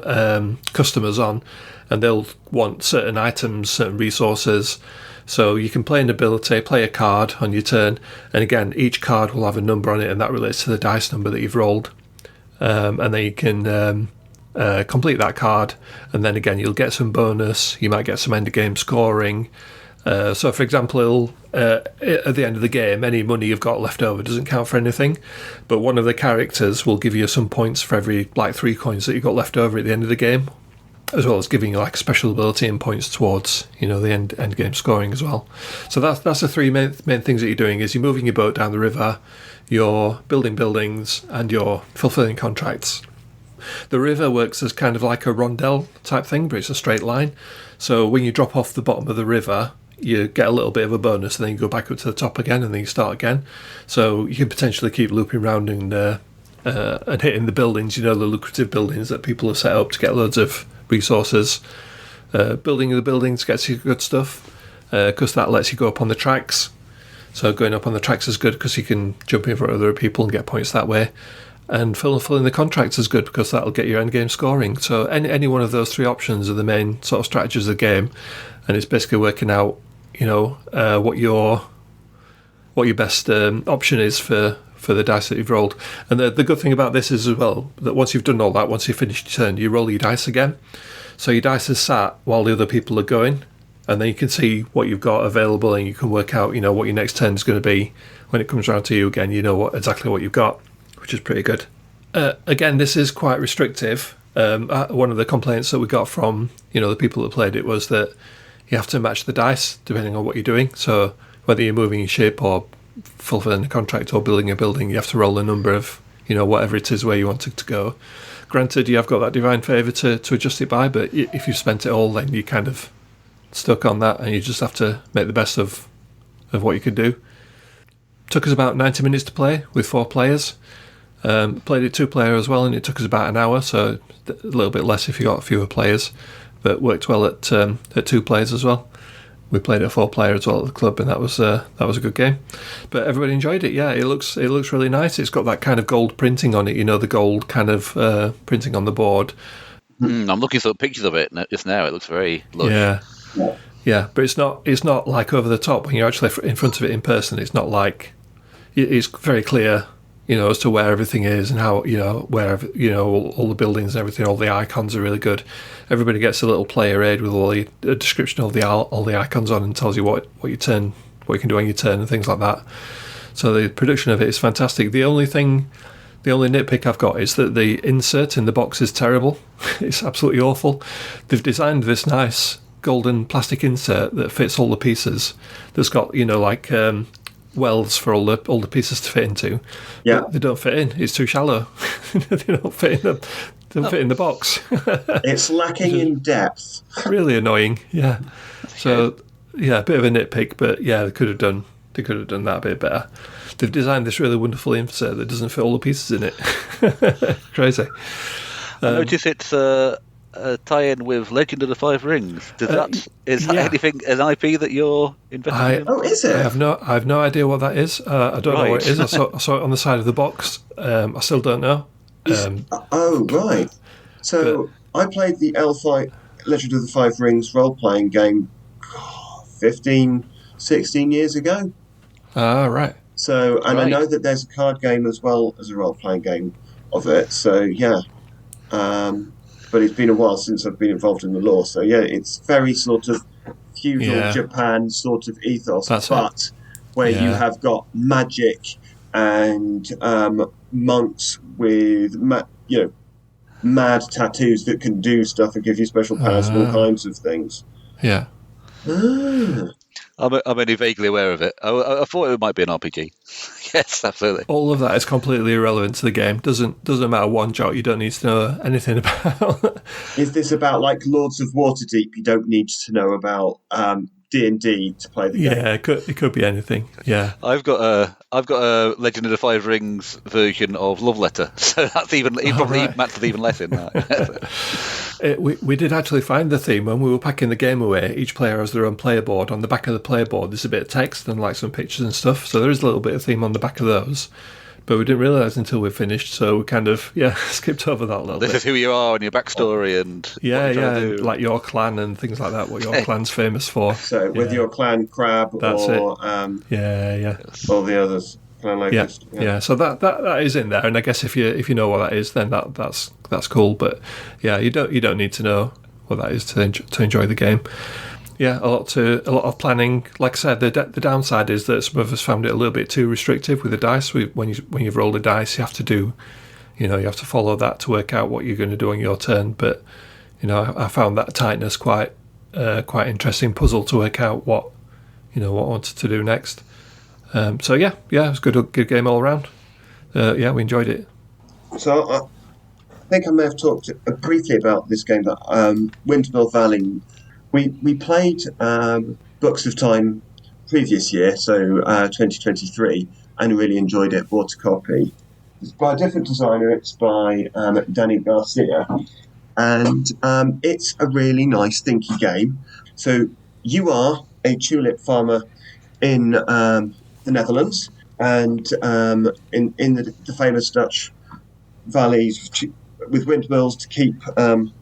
customers on, and they'll want certain items, certain resources. So you can play an ability, play a card on your turn, and again, each card will have a number on it, and that relates to the dice number that you've rolled. And then you can complete that card, and then again, you'll get some bonus. You might get some end of game scoring. So, for example, at the end of the game, any money you've got left over doesn't count for anything, but one of the characters will give you some points for every 3 coins that you've got left over at the end of the game, as well as giving you a special ability and points towards the end game scoring as well. So that's the 3 main things that you're doing: is you're moving your boat down the river, you're building buildings, and you're fulfilling contracts. The river works as kind of like a rondelle type thing, but it's a straight line. So when you drop off the bottom of the river, you get a little bit of a bonus, and then you go back up to the top again, and then you start again. So you can potentially keep looping around and hitting the buildings, the lucrative buildings that people have set up to get loads of resources. Building the buildings gets you good stuff, because that lets you go up on the tracks. So going up on the tracks is good because you can jump in front of other people and get points that way. And filling the contracts is good because that'll get your end game scoring. So any one of those 3 options are the main sort of strategies of the game, and it's basically working out, what your best option is for the dice that you've rolled. And the good thing about this is as well that once you've done all that, once you've finished your turn, you roll your dice again. So your dice is sat while the other people are going, and then you can see what you've got available, and you can work out, what your next turn is going to be when it comes around to you again. You know exactly what you've got, which is pretty good. Again, this is quite restrictive. One of the complaints that we got from the people that played it was that you have to match the dice depending on what you're doing. So whether you're moving your ship or fulfilling a contract or building a building, you have to roll a number of whatever it is where you want it to go. Granted, you have got that divine favour to adjust it by, but if you've spent it all, then you're kind of stuck on that, and you just have to make the best of what you can do. Took us about 90 minutes to play with 4 players. Played it 2-player as well, and it took us about an hour, so a little bit less if you got fewer players, but worked well at 2 players as well. We played it 4-player as well at the club, and that was a good game. But everybody enjoyed it. Yeah, it looks really nice. It's got that kind of gold printing on it, the gold kind of printing on the board. I'm looking at pictures of it just now. It looks very lush. Yeah, but it's not like over the top when you're actually in front of it in person. It's not like it's very clear, as to where everything is and how, where, all the buildings and everything, all the icons are really good. Everybody gets a little player aid with a description of all the icons on, and tells you what you can do on your turn and things like that. So the production of it is fantastic. The only nitpick I've got is that the insert in the box is terrible. It's absolutely awful. They've designed this nice golden plastic insert that fits all the pieces. That's got, wells for all the pieces to fit into. Yeah, but they don't fit in. It's too shallow. They don't fit in the box. It's lacking in depth. Really annoying. Yeah. So a bit of a nitpick, but yeah, they could have done that a bit better. They've designed this really wonderful insert that doesn't fit all the pieces in it. Crazy. I notice it's a tie-in with Legend of the Five Rings. Is that anything, an IP that you're investing in? Oh, is it? I have no idea what that is. I don't know what it is. I saw it on the side of the box. I still don't know. Right. So I played the Legend of the Five Rings role-playing game 15, 16 years ago. Right. So, and I know that there's a card game as well as a role-playing game of it. So, yeah. But it's been a while since I've been involved in the lore. So, yeah, it's very sort of feudal Japan sort of ethos. Where you have got magic and monks with, mad tattoos that can do stuff and give you special powers and all kinds of things. Yeah. I'm only vaguely aware of it. I thought it might be an RPG. Yes, absolutely. All of that is completely irrelevant to the game. Doesn't matter one jot. You don't need to know anything about. Is this about like Lords of Waterdeep? You don't need to know about D&D to play the game. Yeah, it could be anything. Yeah, I've got a Legend of the Five Rings version of Love Letter, so that's probably matches even less in that. We did actually find the theme when we were packing the game away. Each player has their own player board. On the back of the player board, there's a bit of text and like some pictures and stuff. So there is a little bit of theme on the back of those. but we didn't realise until we finished, so we kind of skipped over that a little This bit. is who you are and your backstory and what you're trying to do. Like your clan and things like that. What your clan's famous for? So with your clan Crab That's or or the others, Clan Locust. Yeah. So that is in there, and I guess if you know what that is, then that's cool. But yeah, you don't need to know what that is to enjoy the game. Yeah, a lot of planning. Like I said, the downside is that some of us found it a little bit too restrictive with the dice. When you've rolled a dice, you have to do, you have to follow that to work out what you're going to do on your turn. But I found that tightness quite interesting puzzle to work out what I wanted to do next. So yeah, it was good game all around. We enjoyed it. So I think I may have talked briefly about this game, that Windmill Valley. We played Books of Time previous year, so 2023, and really enjoyed it. Bought a copy. It's by a different designer. It's by Danny Garcia, and it's a really nice, thinky game. So you are a tulip farmer in the Netherlands, and in the famous Dutch valleys with windmills to keep the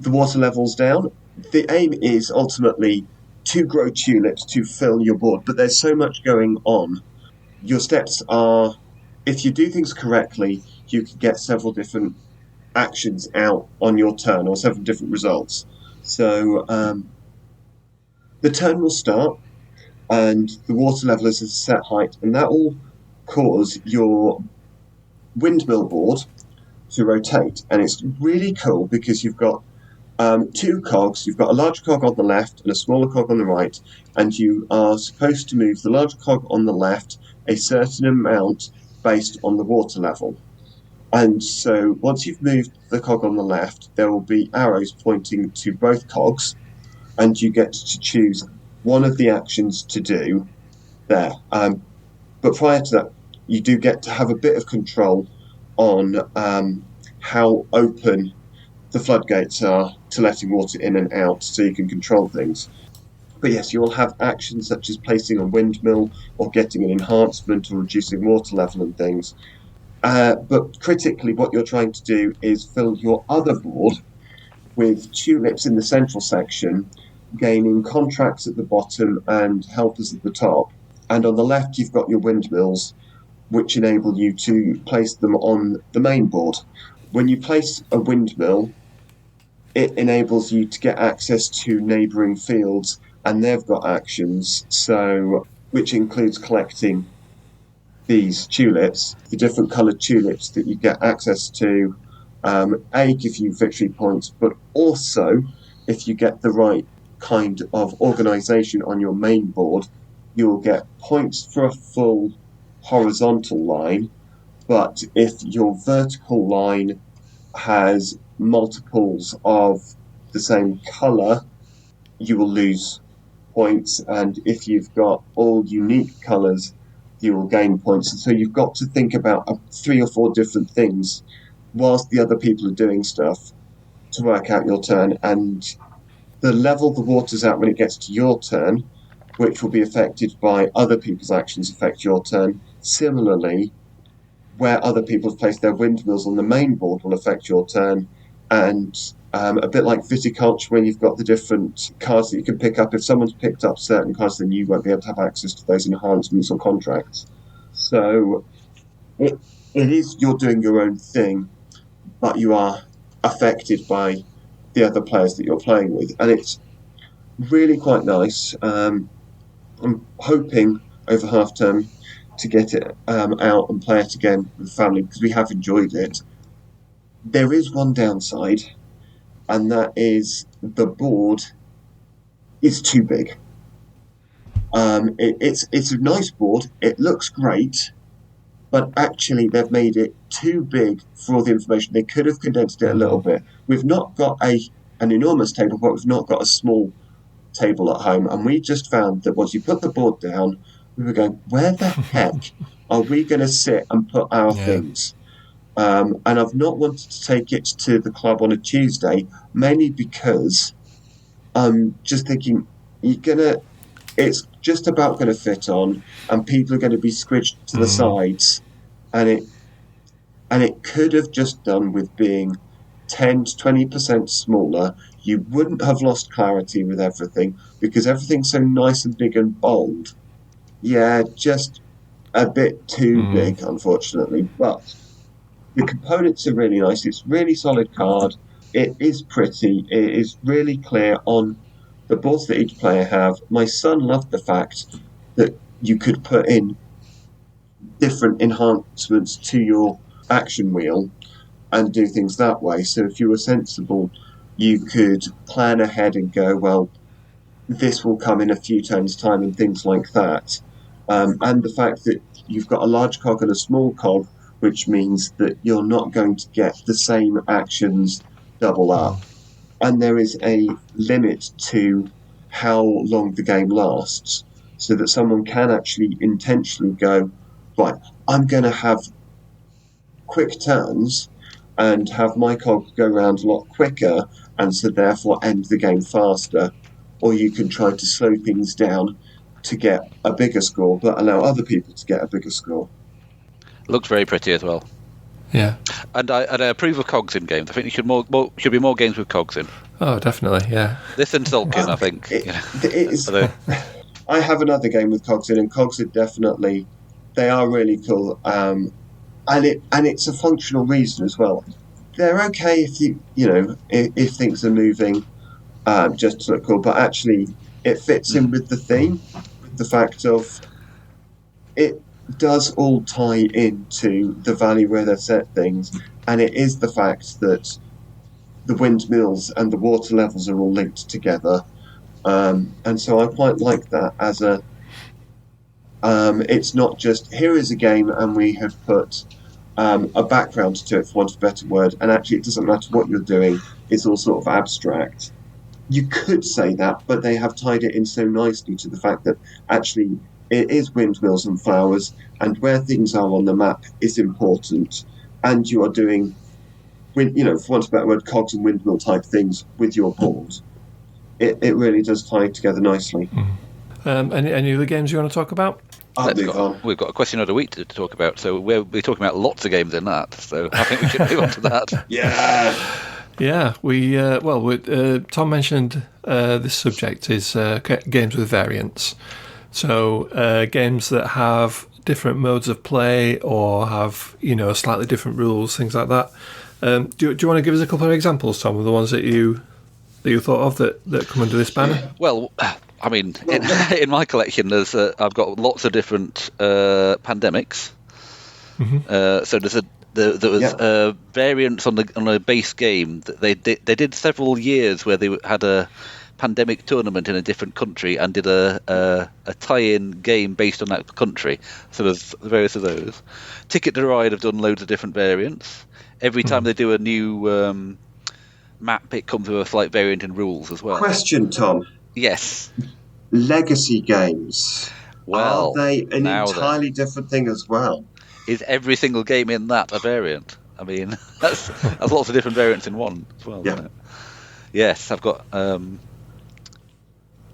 water levels down. The aim is ultimately to grow tulips to fill your board, but there's so much going on. Your steps are, if you do things correctly, you can get several different actions out on your turn, or several different results. So the turn will start, and the water level is at a set height, and that will cause your windmill board to rotate. And it's really cool because you've got two cogs. You've got a large cog on the left and a smaller cog on the right, and you are supposed to move the large cog on the left a certain amount based on the water level. And so once you've moved the cog on the left, there will be arrows pointing to both cogs, and you get to choose one of the actions to do there. But prior to that, you do get to have a bit of control on how open the floodgates are to letting water in and out, so you can control things. But yes, you will have actions such as placing a windmill or getting an enhancement or reducing water level and things. But critically, what you're trying to do is fill your other board with tulips in the central section, gaining contracts at the bottom and helpers at the top. And on the left, you've got your windmills, which enable you to place them on the main board. When you place a windmill, it enables you to get access to neighbouring fields, and they've got actions, so which includes collecting these tulips, the different coloured tulips that you get access to, give you victory points, but also, if you get the right kind of organisation on your main board, you'll get points for a full horizontal line, but if your vertical line has multiples of the same colour, you will lose points, and if you've got all unique colours, you will gain points. And so you've got to think about 3 or 4 different things whilst the other people are doing stuff to work out your turn, and the level the water's at when it gets to your turn, which will be affected by other people's actions, affect your turn. Similarly, where other people have placed their windmills on the main board will affect your turn, and a bit like viticulture, when you've got the different cards that you can pick up. If someone's picked up certain cards, then you won't be able to have access to those enhancements or contracts. So it is, you're doing your own thing, but you are affected by the other players that you're playing with, and it's really quite nice. I'm hoping over half term to get it out and play it again with the family, because we have enjoyed it. There is one downside, and that is the board is too big. It's a nice board, it looks great, but actually they've made it too big for all the information. They could have condensed it a little bit. We've not got an enormous table, but we've not got a small table at home, and we just found that once you put the board down, we were going, where the heck are we going to sit and put our things? And I've not wanted to take it to the club on a Tuesday, mainly because I'm just thinking it's just about going to fit on, and people are going to be squidged to the sides, and it could have just done with being 10 to 20% smaller. You wouldn't have lost clarity with everything because everything's so nice and big and bold. Yeah, just a bit too big, unfortunately. But the components are really nice. It's really solid card. It is pretty. It is really clear on the boards that each player have. My son loved the fact that you could put in different enhancements to your action wheel and do things that way. So if you were sensible, you could plan ahead and go, well, this will come in a few turns' time and things like that. And the fact that you've got a large cog and a small cog, which means that you're not going to get the same actions double up. And there is a limit to how long the game lasts, so that someone can actually intentionally go, right, I'm going to have quick turns and have my cog go around a lot quicker, and so therefore end the game faster. Or you can try to slow things down to get a bigger score, but allow other people to get a bigger score. Looks very pretty as well. Yeah. And I approve of cogs in games. I think there should be more games with cogs in. Oh, definitely, yeah. This and Sulkin, I think. It is. I have another game with cogs in, and cogs are definitely, they are really cool. And it's a functional reason as well. They're okay if if things are moving just to look cool, but actually it fits in with the theme, with the fact of it does all tie into the valley where they're set things, and it is the fact that the windmills and the water levels are all linked together, and so I quite like that as a it's not just here is a game and we have put a background to it, for want of a better word, and actually it doesn't matter what you're doing, it's all sort of abstract. You could say that, but they have tied it in so nicely to the fact that actually it is windmills and flowers, and where things are on the map is important, and you are doing, for want of a better word, cogs and windmill type things with your board. It really does tie together nicely. Any other games you want to talk about? We've got a question of the week to talk about, so we're talking about lots of games in that, so I think we should move on to that. Yeah. Yeah, Tom mentioned this subject is games with variants. So games that have different modes of play or have slightly different rules, things like that. Do you want to give us a couple of examples, Tom, of the ones that you thought of that come under this banner? Well, I mean, in my collection, I've got lots of different pandemics. Mm-hmm. So there was variants on a base game that they did several years where they had a pandemic tournament in a different country and did a tie-in game based on that country. So there's various of those. Ticket to Ride have done loads of different variants. Every time they do a new map, it comes with a slight variant in rules as well. Question, Tom. Yes. Legacy games. Well, are they an entirely different thing as well? Is every single game in that a variant? I mean, that's lots of different variants in one as well. Yeah. Isn't it? Yes, I've got. As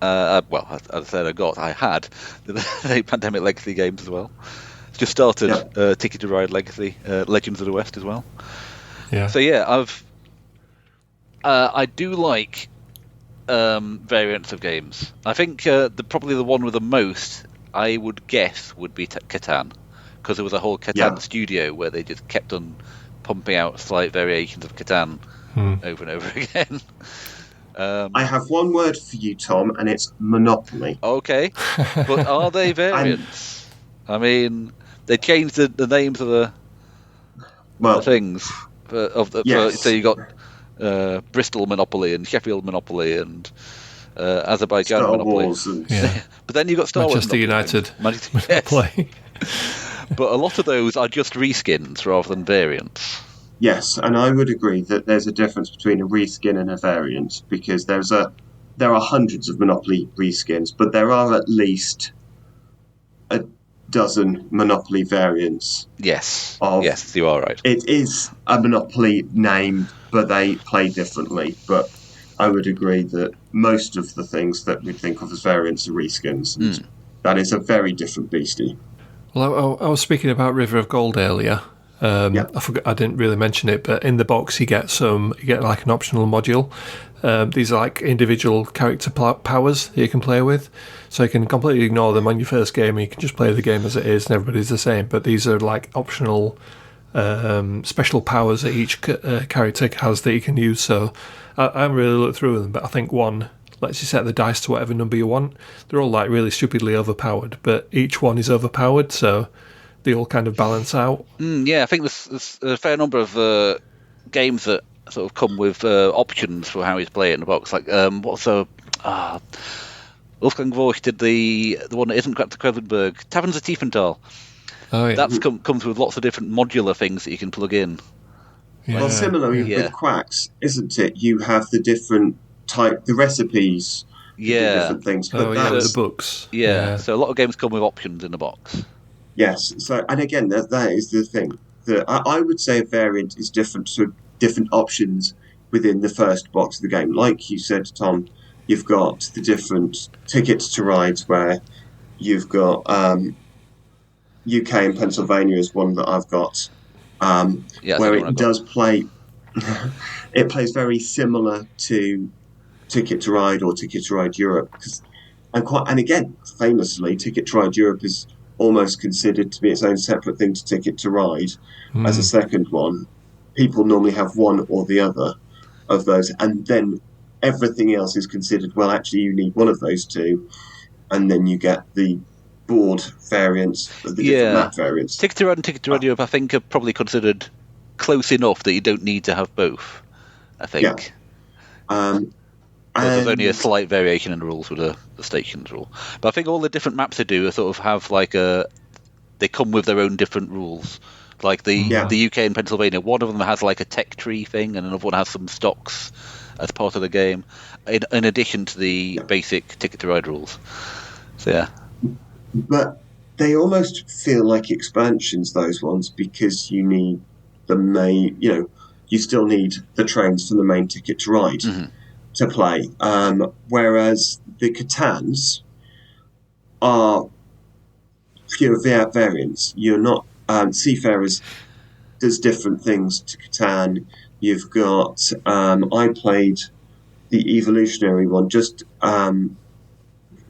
I had the Pandemic Legacy games as well. Just started Ticket to Ride Legacy, Legends of the West as well. Yeah. So yeah, I do like variants of games. I think probably the one with the most, I would guess, would be Catan, because there was a whole Catan studio where they just kept on pumping out slight variations of Catan over and over again. I have one word for you, Tom, and it's Monopoly. Okay, but are they variants? I mean, they changed the names of the things. So you got Bristol Monopoly and Sheffield Monopoly and Azerbaijan Star Monopoly. Wars and... But then you got Star Wars United Monopoly. But a lot of those are just reskins rather than variants. Yes, and I would agree that there's a difference between a reskin and a variant, because there are hundreds of Monopoly reskins, but there are at least a dozen Monopoly variants. Yes, you are right. It is a Monopoly name, but they play differently. But I would agree that most of the things that we think of as variants are reskins. And that is a very different beastie. Well, I was speaking about River of Gold earlier. I forgot, I didn't really mention it, but in the box you get like an optional module. These are like individual character powers that you can play with, so you can completely ignore them on your first game and you can just play the game as it is and everybody's the same. But these are like optional special powers that each character has that you can use. So I haven't really looked through them, but I think one lets you set the dice to whatever number you want. They're all like really stupidly overpowered, but each one is overpowered, so they all kind of balance out. Yeah, I think there's a fair number of games that sort of come with options for how you play it in the box. Like Wolfgang Vorch did the one that isn't Grapta Krevenberg, Taverns of Tiefenthal. Oh yeah, That's comes with lots of different modular things that you can plug in. yeah. Well, similarly with Quacks, isn't it? You have the different the recipes, do different things. But the books. Yeah, so a lot of games come with options in the box. Yes. So, and again, that is the thing. I would say a variant is different options within the first box of the game. Like you said, Tom, you've got the different tickets to rides where you've got UK and Pennsylvania is one that I've got, where it does play. It plays very similar to Ticket to Ride or Ticket to Ride Europe, and again, famously, Ticket to Ride Europe is almost considered to be its own separate thing to Ticket to Ride as a second one. People normally have one or the other of those, and then everything else is considered, well, actually, you need one of those two, and then you get the board variants, the different map variants. Ticket to Ride and Ticket to Ride Europe, I think, are probably considered close enough that you don't need to have both, I think. Yeah. There's only a slight variation in the rules with the stations rule. But I think all the different maps they do are sort of have like they come with their own different rules. Like the UK and Pennsylvania, one of them has like a tech tree thing, and another one has some stocks as part of the game, in addition to the basic Ticket to Ride rules. So yeah. But they almost feel like expansions, those ones, because you need the main, you still need the trains from the main Ticket to Ride to play. Whereas the Catans are pure variants. You're not, Seafarers does different things to Catan. You've got, I played the Evolutionary one just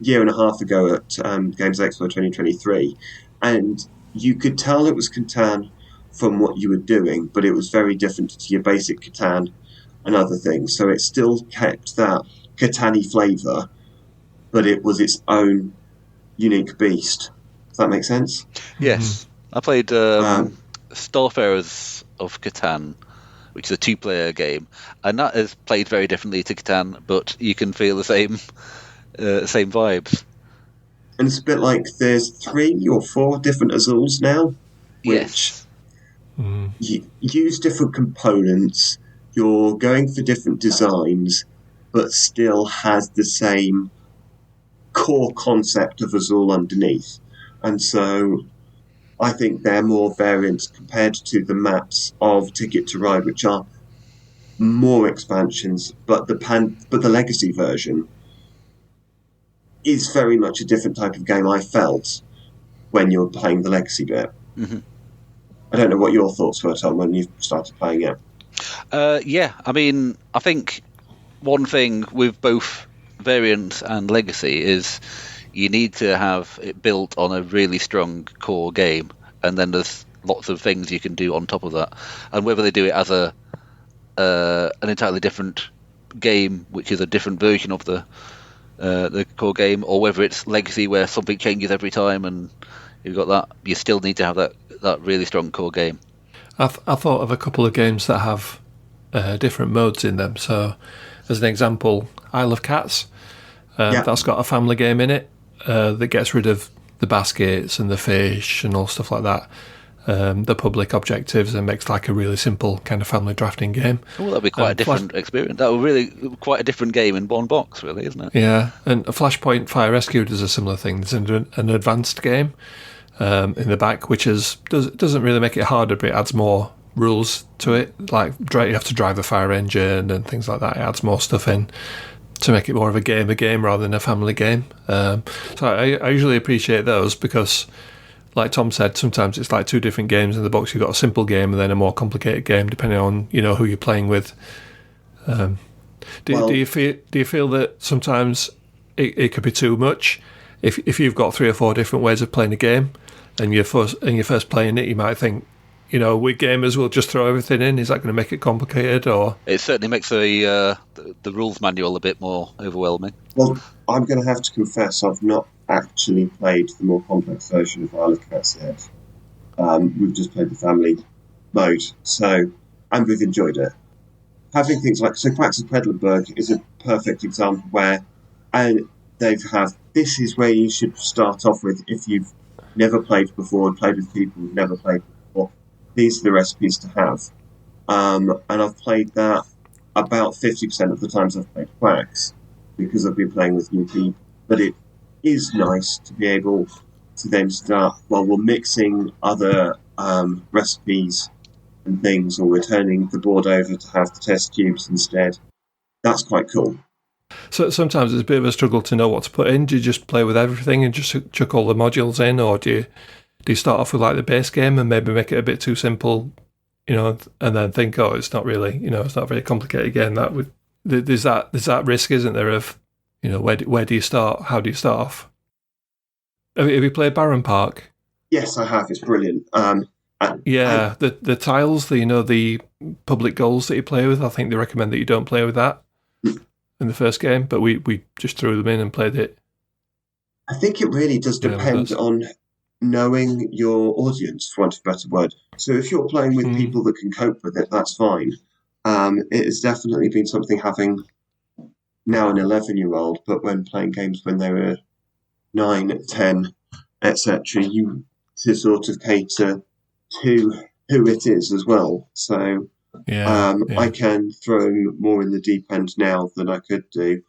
year and a half ago at Games Expo 2023, and you could tell it was Catan from what you were doing, but it was very different to your basic Catan and other things. So it still kept that Catan-y flavour, but it was its own unique beast. Does that make sense? Yes. I played Starfarers of Catan, which is a two-player game, and that is played very differently to Catan, but you can feel the same vibes. And it's a bit like there's 3 or 4 different Azuls now, which use different components. You're going for different designs, but still has the same core concept of Azul underneath. And so I think they're more variants compared to the maps of Ticket to Ride, which are more expansions, but the legacy version is very much a different type of game, I felt, when you're playing the legacy bit. Mm-hmm. I don't know what your thoughts were, Tom, when you started playing it. I mean, I think one thing with both variant and legacy is you need to have it built on a really strong core game, and then there's lots of things you can do on top of that. And whether they do it as an entirely different game, which is a different version of the core game, or whether it's legacy where something changes every time and you've got that, you still need to have that really strong core game. I thought of a couple of games that have different modes in them. So, as an example, Isle of Cats. That's got a family game in it that gets rid of the baskets and the fish and all stuff like that. The public objectives, and makes like a really simple kind of family drafting game. Oh, that'd be quite a different experience. That would really quite a different game in one box, really, isn't it? Yeah, and Flashpoint Fire Rescue does a similar thing. There's an advanced game in the back, which doesn't really make it harder, but it adds more rules to it. Like you have to drive a fire engine and things like that. It adds more stuff in to make it more of a game rather than a family game. So I usually appreciate those because like Tom said, sometimes it's like two different games in the box. You've got a simple game and then a more complicated game, depending on who you're playing with. Do you feel that sometimes it could be too much? If you've got 3 or 4 different ways of playing a game, and you're first playing it, you might think, we gamers will just throw everything in. Is that going to make it complicated? Or it certainly makes the rules manual a bit more overwhelming. Well, I'm going to have to confess I've not actually played the more complex version of Isle of Cats yet. We've just played the family mode, and we've enjoyed it. Having things like Quacks of Quedlinburg is a perfect example where, and this is where you should start off with if you've never played before and played with people who've never played before. These are the recipes to have, and I've played that about 50% of the times I've played Quacks, because I've been playing with new people. But it is nice to be able to then start, we're mixing other recipes and things, or we're turning the board over to have the test cubes instead. That's quite cool. So sometimes it's a bit of a struggle to know what to put in. Do you just play with everything and just chuck all the modules in, or do you start off with like the base game and maybe make it a bit too simple, and then think, oh, it's not really, it's not a very complicated game. There's that risk, isn't there, of, where do you start? How do you start off? Have you played Barron Park? Yes, I have. It's brilliant. The tiles, the public goals that you play with, I think they recommend that you don't play with that in the first game, but we just threw them in and played it. I think it really does depend on knowing your audience, for want of a better word. So if you're playing with people that can cope with it, that's fine. It has definitely been something, having now an 11-year-old, but when playing games when they were 9, 10, etc., you to sort of cater to who it is as well. So I can throw more in the deep end now than I could do.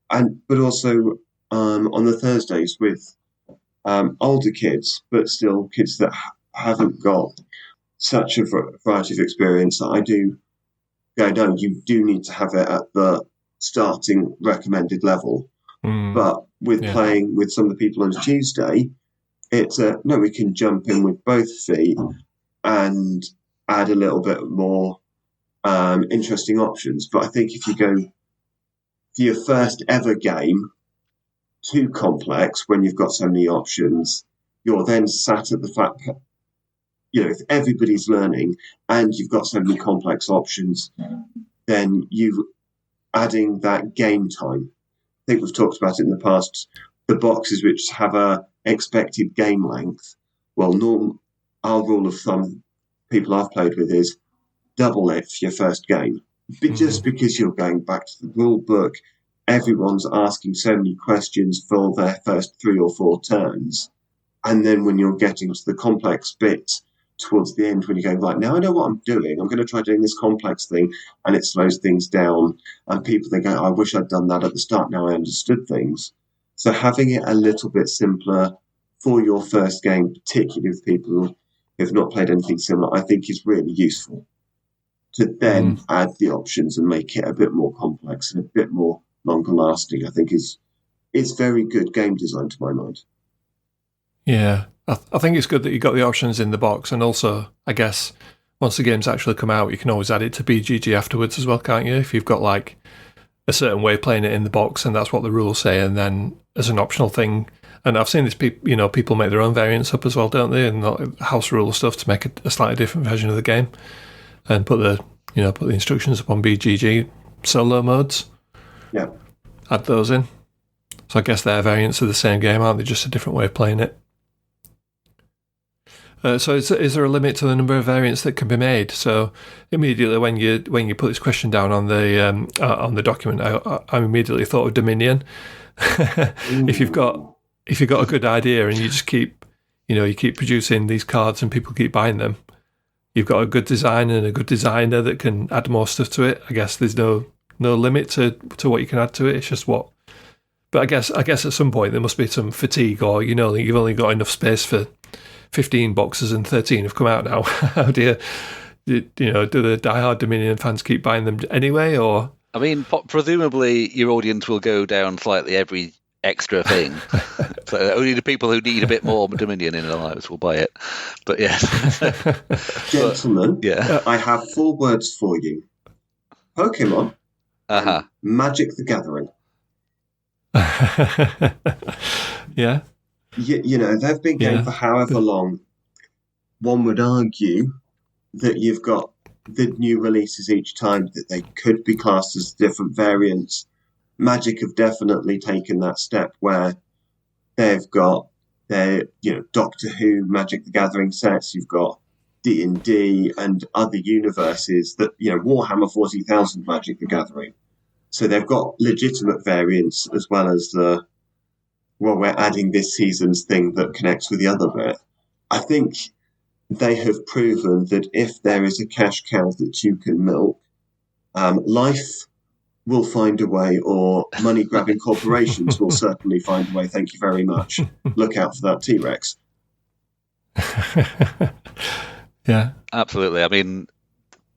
But also on the Thursdays with older kids, but still kids that haven't got such a variety of experience, I do go, no, you do need to have it at the starting recommended level. But with playing with some of the people on Tuesday, it's no, we can jump in with both feet and add a little bit more interesting options. But I think if you go for your first ever game too complex when you've got so many options, you're then sat at the fact that, if everybody's learning and you've got so many complex options, then you adding that game time. I think we've talked about it in the past, the boxes which have a expected game length. Well, our rule of thumb, people I've played with, is double it for your first game. But just because you're going back to the rule book, everyone's asking so many questions for their first 3 or 4 turns. And then when you're getting to the complex bit towards the end, when you go, right, now I know what I'm doing, I'm going to try doing this complex thing, and it slows things down. And people think, I wish I'd done that at the start, now I understood things. So having it a little bit simpler for your first game, particularly with people who have not played anything similar, I think is really useful. To then add the options and make it a bit more complex and a bit more longer lasting, I think is very good game design to my mind. Yeah, I think it's good that you got the options in the box, and also, I guess, once the game's actually come out, you can always add it to BGG afterwards as well, can't you? If you've got like a certain way of playing it in the box, and that's what the rules say, and then as an optional thing. And I've seen this, people make their own variants up as well, don't they? And house rule stuff to make a slightly different version of the game, and put the instructions up on BGG solo modes. Yeah, add those in. So I guess they're variants of the same game, aren't they? Just a different way of playing it. So is there a limit to the number of variants that can be made? So immediately when you put this question down on the document, I immediately thought of Dominion. If you've got a good idea and you just keep producing these cards and people keep buying them, you've got a good design and a good designer that can add more stuff to it. I guess there's no limit to what you can add to it. It's just what. But I guess at some point there must be some fatigue, or you've only got enough space for 15 boxes and 13 have come out now. How do the diehard Dominion fans keep buying them anyway? Or I mean, presumably your audience will go down slightly every extra thing. So only the people who need a bit more Dominion in their lives will buy it. But yes. Gentlemen, Yeah. I have 4 words for you. Pokemon and Magic the Gathering. Yeah. You know, they've been going for however long. One would argue that you've got the new releases each time, that they could be classed as different variants. Magic have definitely taken that step where they've got their, Doctor Who, Magic the Gathering sets, you've got D&D and other universes that, Warhammer 40,000 Magic the Gathering. So they've got legitimate variants as well as we're adding this season's thing that connects with the other bit. I think they have proven that if there is a cash cow that you can milk, life will find a way, or money-grabbing corporations will certainly find a way. Thank you very much. Look out for that T-Rex. Yeah. Absolutely. I mean,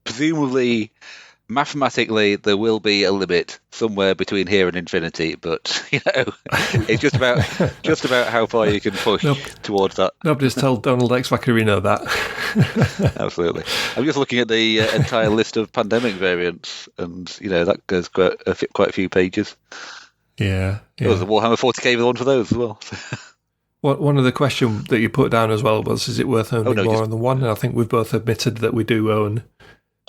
presumably, mathematically, there will be a limit somewhere between here and infinity, but it's just about how far you can push towards that. Nobody's told Donald X. Vaccarino that. Absolutely. I'm just looking at the entire list of pandemic variants, and that goes quite a few pages. Yeah. There was a Warhammer 40k one for those as well. One of the questions that you put down as well was, is it worth owning more than one? And I think we've both admitted that we do own,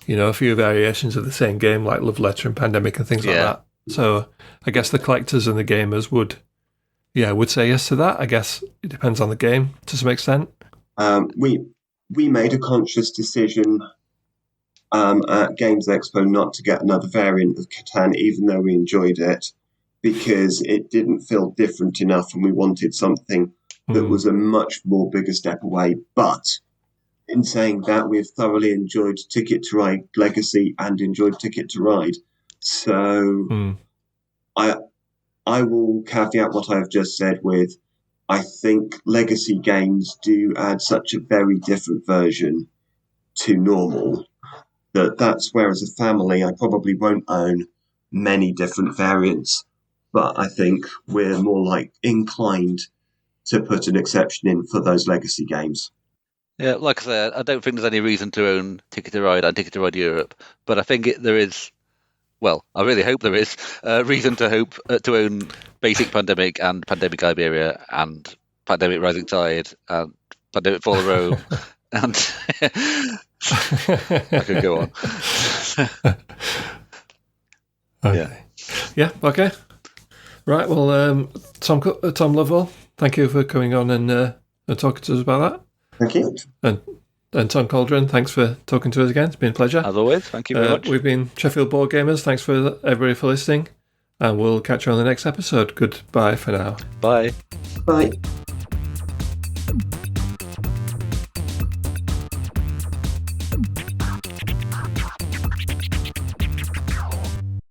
a few variations of the same game, like Love Letter and Pandemic and things like that. So I guess the collectors and the gamers would say yes to that. I guess it depends on the game to some extent. We made a conscious decision at Games Expo not to get another variant of Catan, even though we enjoyed it, because it didn't feel different enough, and we wanted something that was a much more bigger step away. But in saying that, we've thoroughly enjoyed Ticket to Ride Legacy and enjoyed Ticket to Ride. So I will caveat what I've just said with, I think Legacy games do add such a very different version to normal that's where, as a family, I probably won't own many different variants, but I think we're more inclined to put an exception in for those Legacy games. Yeah, like I said, I don't think there's any reason to own Ticket to Ride and Ticket to Ride Europe, but I think there is. Well, I really hope there is reason to own Basic Pandemic and Pandemic Iberia and Pandemic Rising Tide and Pandemic Fall of Rome, and I could go on. Okay. Yeah. Okay. Right. Well, Tom Lovewell, thank you for coming on and talking to us about that. Thank you. And Tom Coldron, thanks for talking to us again. It's been a pleasure. As always, thank you very much. We've been Sheffield Board Gamers. Thanks for everybody for listening. And we'll catch you on the next episode. Goodbye for now. Bye. Bye.